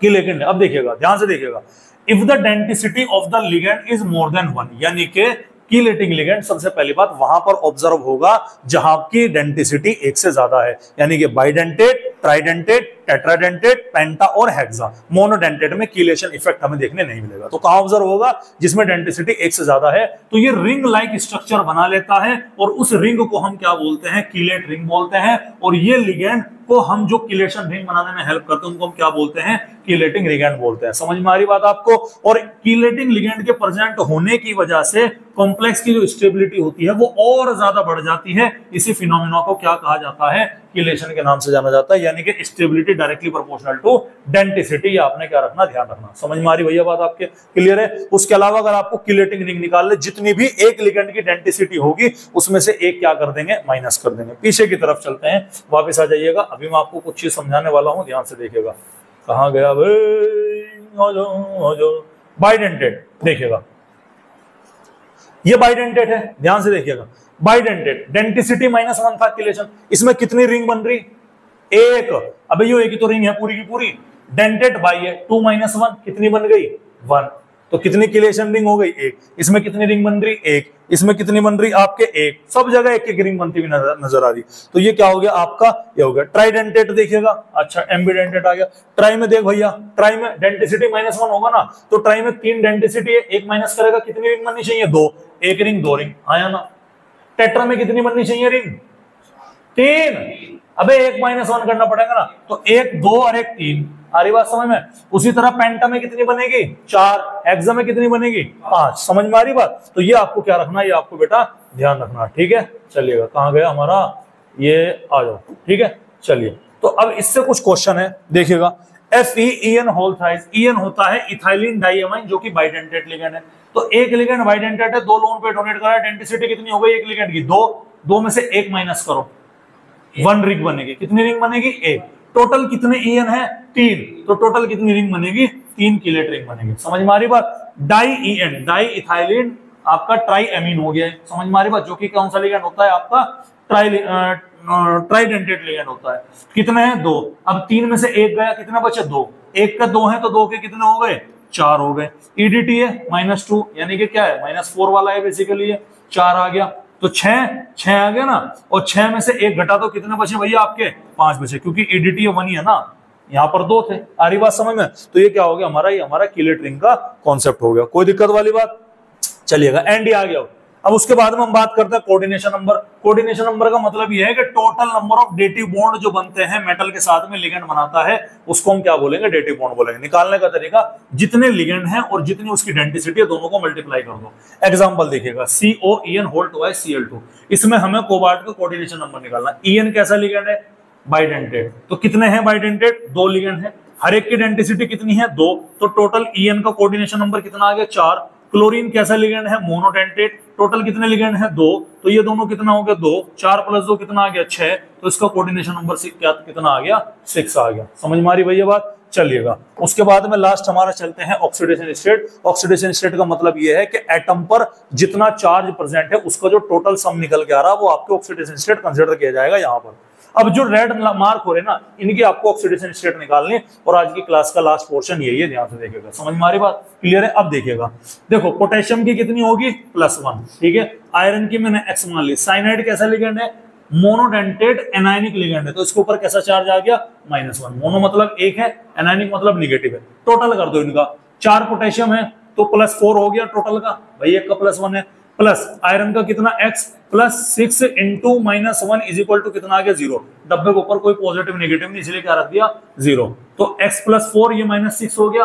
कीलेटिंग। अब देखिएगा, ध्यान से देखिएगा, if the density of the ligand is more than 1, यानी कि कीलेटिंग लिगेंड, सबसे पहली बात वहां पर ऑब्जर्व होगा जहां की डेंसिटी 1 से ज्यादा है, यानी कि बाइडेंटेट, ट्राइडेंटेट, टेट्राडेंटेट, पेंटा और हेक्सा। मोनोडेंटेट में कीलेशन इफेक्ट हमें देखने नहीं मिलेगा। तो कहां ऑब्जर्व होगा? जिसमें डेंटिसिटी एक से ज्यादा है तो ये रिंग लाइक स्ट्रक्चर बना लेता है और उस रिंग को हम क्या बोलते हैं? कीलेट रिंग बोलते हैं। और ये लिगेंड को हम जो कीलेशन रिंग बनाने में हेल्प करते हैं उनको हम क्या बोलते हैं? कीलेटिंग लिगेंड बोलते हैं। समझ में आ रही बात आपको? और कीलेटिंग लिगेंड के प्रेजेंट होने की वजह से कॉम्प्लेक्स की जो स्टेबिलिटी होती है वो और ज्यादा बढ़ जाती है। इसी फिनोमेना को क्या कहा जाता है? कीलेशन के नाम से जाना जाता है, यानी कि stability directly proportional to denticity. ये आपने क्या रखना? ध्यान रखना। समझ में आ रही भैया बात आपके? क्लियर है? उसके अलावा अगर आपको कीलेटिंग रिंग निकाल ले, जितनी भी एक लिगेंड की डेंटिसिटी होगी उसमें से एक क्या कर देंगे? माइनस कर देंगे। पीछे की तरफ चलते हैं, वापस आ जाइएगा। अभी मैं आपको कुछ चीज समझाने वाला हूं, ध्यान से देखिएगा। कहां गया भाई? बाइडेंटेड देखिएगा, ये बाइडेंटेड है, ध्यान से देखिएगा। बाइडेंटेड, डेंटिसिटी -1 था कीलेशन। इसमें कितनी रिंग बन रही? एक। अबे ये एक ही तो रिंग है पूरी की पूरी। डेंटेड बाई है, 2 - 1 कितनी बन गई? 1। तो कितनी कीलेशन रिंग हो गई? एक। इसमें कितनी रिंग बन रही? एक। इसमें कितनी बन रही? आपके एक। सब जगह एक एक रिंग बनती हुई नजर आ रही। तो ये क्या हो गया आपका? ये हो गया ट्राइडेंटेट। देखिएगा, अच्छा एम्बीडेंटेट आ गया। ट्राई में देख भैया, ट्राई में डेंटिसिटी -1 होगा ना, तो ट्राई में 3 डेंटिसिटी है, एक माइनस करेगा, कितनी रिंग बननी चाहिए? 2। एक रिंग 2 रिंग आया ना। टेट्रा में कितनी बननी चाहिए रिंग? 3। अबे एक -1 करना पड़ेगा ना, तो 1 2 और 1 3। आ रही बात समझ में? उसी तरह पेंटा में कितनी बनेगी? 4। हेक्सा में कितनी बनेगी? 5। समझ में आ रही बात? तो ये आपको क्या रखना है? ये आपको बेटा ध्यान रखना। ठीक है, चलिएगा। कहां गया हमारा? ये आ जाओ। ठीक है, चलिए। तो अब इससे कुछ क्वेश्चन है, देखिएगा। FeEN whole thrice. EN होता है इथाइलिन डाइएमाइन, जो कि बाइडेंटेट लिगेंड है। तो एक लिगेंड बाइडेंटेट है, 2 लोन पे डोनेट करा है, डेंटिसिटी कितनी हो गई एक लिगेंड की? 2। 2 में से 1 माइनस करो, 1 रिंग बनेगी। कितनी रिंग बनेगी? 1। टोटल कितने EN है? 3। तो टोटल कितनी रिंग बनेगी? 3 कीलेट रिंग बनेगी। समझ में आ रही बात? डाई EN, डाई इथाइलिन आपका ट्राई एमीन हो गया है। समझ में आ रही बात? जो कि कौन सा लिगेंड होता है आपका? ट्राइडेंटेट लिगेंड होता है। कितने हैं? 2। अब 3 में से 1 गया, कितने बचे? 2। 1 का 2 है तो 2 के कितने हो गए? 4 हो गए। EDT है -2, यानी कि क्या है? -4 वाला है बेसिकली। 4 आ गया तो 6 आ गया ना। और 6 में से 1 घटा तो कितने बचे भैया आपके? 5 बचे, क्योंकि EDT 1 ही है ना, यहाँ पर 2 थे। आ रही बात समझ में? तो ये क्या हो गया हमारा? ये हमारा कीलेट रिंग का कॉन्सेप्ट हो गया। कोई दिक्कत वाली बात? चलिएगा, एंड आ गया। अब उसके बाद में हम बात करते हैं कोऑर्डिनेशन नंबर। कोऑर्डिनेशन नंबर का मतलब यह है कि total number of dative bond जो बनते हैं मेटल के साथ में लिगेंड बनाता है, उसको हम क्या बोलेंगे? डेटिव बॉन्ड बोलेंगे। निकालने का तरीका, जितने लिगेंड हैं और जितनी उसकी डेंसिटी है दोनों को मल्टीप्लाई कर दो। एग्जांपल देखिएगा, COEN होल ट्वाइस Cl2। इसमें हमें कोबाल्ट का कोऑर्डिनेशन नंबर निकालना। EN कैसा लिगेंड है? बाइडेंटेट। तो कितने हैं बाइडेंटेट? 2 लिगेंड है। हर एक की डेंसिटी कितनी है? 2। तो टोटल EN का कोऑर्डिनेशन नंबर कितना आ गया? 4। क्लोरीन कैसा लिगेंड है? मोनोडेंटेट। टोटल कितने लिगेंड है? 2। तो ये दोनों कितना हो गया? 2। 4 + 2 कितना आ गया? 6। तो इसका कोऑर्डिनेशन नंबर कितना आ गया? 6 आ गया। समझ में आ रही भैया बात? चलिएगा, उसके बाद में लास्ट हमारा चलते हैं ऑक्सीडेशन स्टेट। ऑक्सीडेशन स्टेट का मतलब यह है कि एटम पर जितना चार्ज प्रेजेंट है उसका जो टोटल सम निकल के आ रहा है वो आपके ऑक्सीडेशन स्टेट कंसीडर किया जाएगा यहाँ पर। अब जो रेड मार्क हो रहे ना, इनकी आपको ऑक्सीडेशन स्टेट निकालनी। और आज की क्लास का लास्ट पोर्शन यही है, ध्यान से देखिएगा। समझ में आ रही बात? क्लियर है? अब देखिएगा, देखो पोटेशियम की कितनी होगी? +1। ठीक है। आयरन की मैंने X मान ली। साइनाइड कैसा लिगेंड है? मोनोडेंटेट एनायनिक लिगेंड है, तो इसके ऊपर कैसा चार्ज आ गया? -1। मोनो मतलब 1 है, एनायनिक मतलब नेगेटिव है। टोटल कर दो इनका। 4 पोटेशियम है तो +4 हो गया टोटल का, भाई 1 का +1 है। प्लस आयरन का कितना? X +6 × -1 = कितना आ गया? 0। डब्बे के ऊपर कोई पॉजिटिव नेगेटिव नहीं, इसलिए क्या रख दिया? 0। तो X +4 ये -6 हो गया।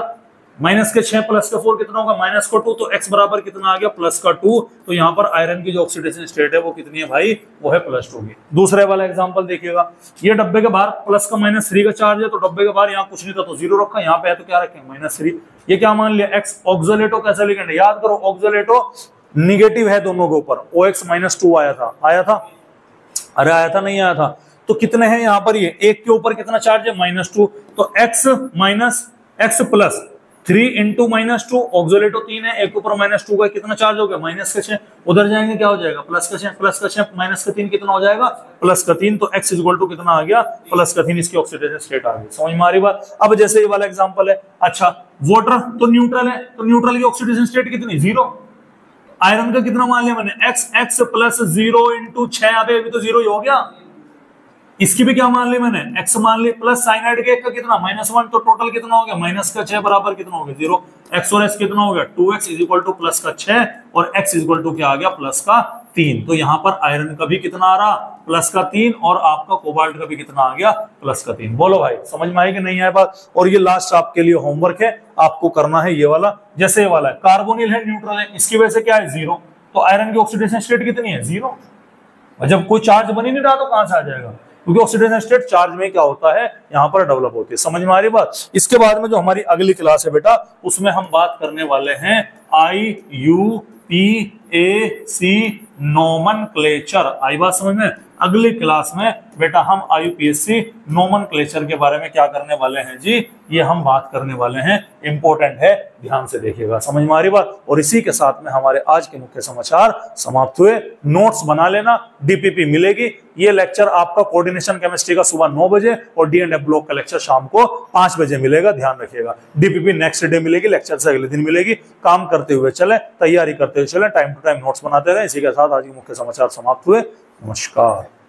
माइनस के 6 प्लस का 4 कितना होगा? -2। तो x बराबर कितना आ गया? +2। तो यहाँ पर आयरन की जो ऑक्सीडेशन स्टेट है वो कितनी है भाई? वो है +2 की। दूसरे वाला एग्जांपल देखिएगा, ये डब्बे के बाहर प्लस का -3 का चार्ज है, तो डब्बे के बाहर यहाँ कुछ नहीं था तो 0 रखा, यहाँ पे है तो क्या रखें? -3। ये क्या मान लिया? x। ऑक्सोलेटो कैसा लिगेंड है? याद करो, ऑक्सोलेटो निगेटिव है दोनों के ऊपर। OX -2 आया था, अरे आया था, नहीं आया था? तो कितने हैं यहाँ पर? ये एक के ऊपर कितना चार्ज है? -2। तो x + 3 × -2, ऑक्सोलेटो 3 है, एक ऊपर -2 का कितना चार्ज हो गया? -6। उधर जाएंगे क्या हो जाएगा? +6 -3 कितना हो जाएगा? +3। तो x = कितना आ गया? +3। इसकी ऑक्सीडेशन स्टेट आ गई। समझ में आ रही बात? अब जैसे ये वाला एग्जांपल है, अच्छा वाटर तो न्यूट्रल है, तो न्यूट्रल की ऑक्सीडेशन स्टेट कितनी? 0। आयरन का कितना मान लिया मैंने? x + 0 × 6। अभी तो 0 ही हो गया। इसकी भी क्या मान ली मैंने, x मान ली, प्लस साइनाइड के का कितना -1, तो टोटल कितना हो गया माइनस का 6 बराबर कितना हो गया 0। x और s कितना हो गया 2x is equal two plus का 6 और x इज इक्वल टू क्या आ गया प्लस का 3। तो यहाँ पर आयरन का भी कितना आ रहा प्लस का 3 और आपका कोबाल्ट का भी कितना आ गया प्लस का 3। बोलो भाई समझ में आई कि नहीं आया बात। और ये लास्ट आपके लिए होमवर्क है, आपको करना है ये वाला। जैसे ये वाला है कार्बोनिल है न्यूट्रल है, इसकी वजह से क्या है 0, तो आयरन की ऑक्सीडेशन स्टेट कितनी है 0। जब कोई चार्ज बन ही नहीं रहा तो कहां से आ जाएगा, क्योंकि ऑक्सीडेशन स्टेट चार्ज में क्या होता है यहाँ पर डेवलप होती है। समझ में आ रही बात। इसके बाद में जो हमारी अगली क्लास है बेटा, उसमें हम बात करने वाले हैं IUPAC नोमेनक्लेचर। आई बात समझ में। अगली क्लास में बेटा हम IUPAC नोमेनक्लेचर के बारे में क्या करने वाले हैं जी, ये हम बात करने वाले हैं। इंपॉर्टेंट है, ध्यान से देखिएगा। समझ में आ रही बात। और इसी के साथ में हमारे आज के मुख्य समाचार समाप्त हुए। नोट्स बना लेना, DPP मिलेगी। ये लेक्चर आपका कोऑर्डिनेशन केमिस्ट्री का सुबह 9 बजे और D&F ब्लॉक का लेक्चर शाम को 5 बजे मिलेगा, ध्यान रखिएगा। DPP नेक्स्ट डे मिलेगी, लेक्चर से अगले दिन मिलेगी। काम करते हुए चले, तैयारी करते हुए चले, टाइम टू टाइम नोट्स बनाते रहे। इसी के साथ आज के मुख्य समाचार समाप्त हुए। नमस्कार।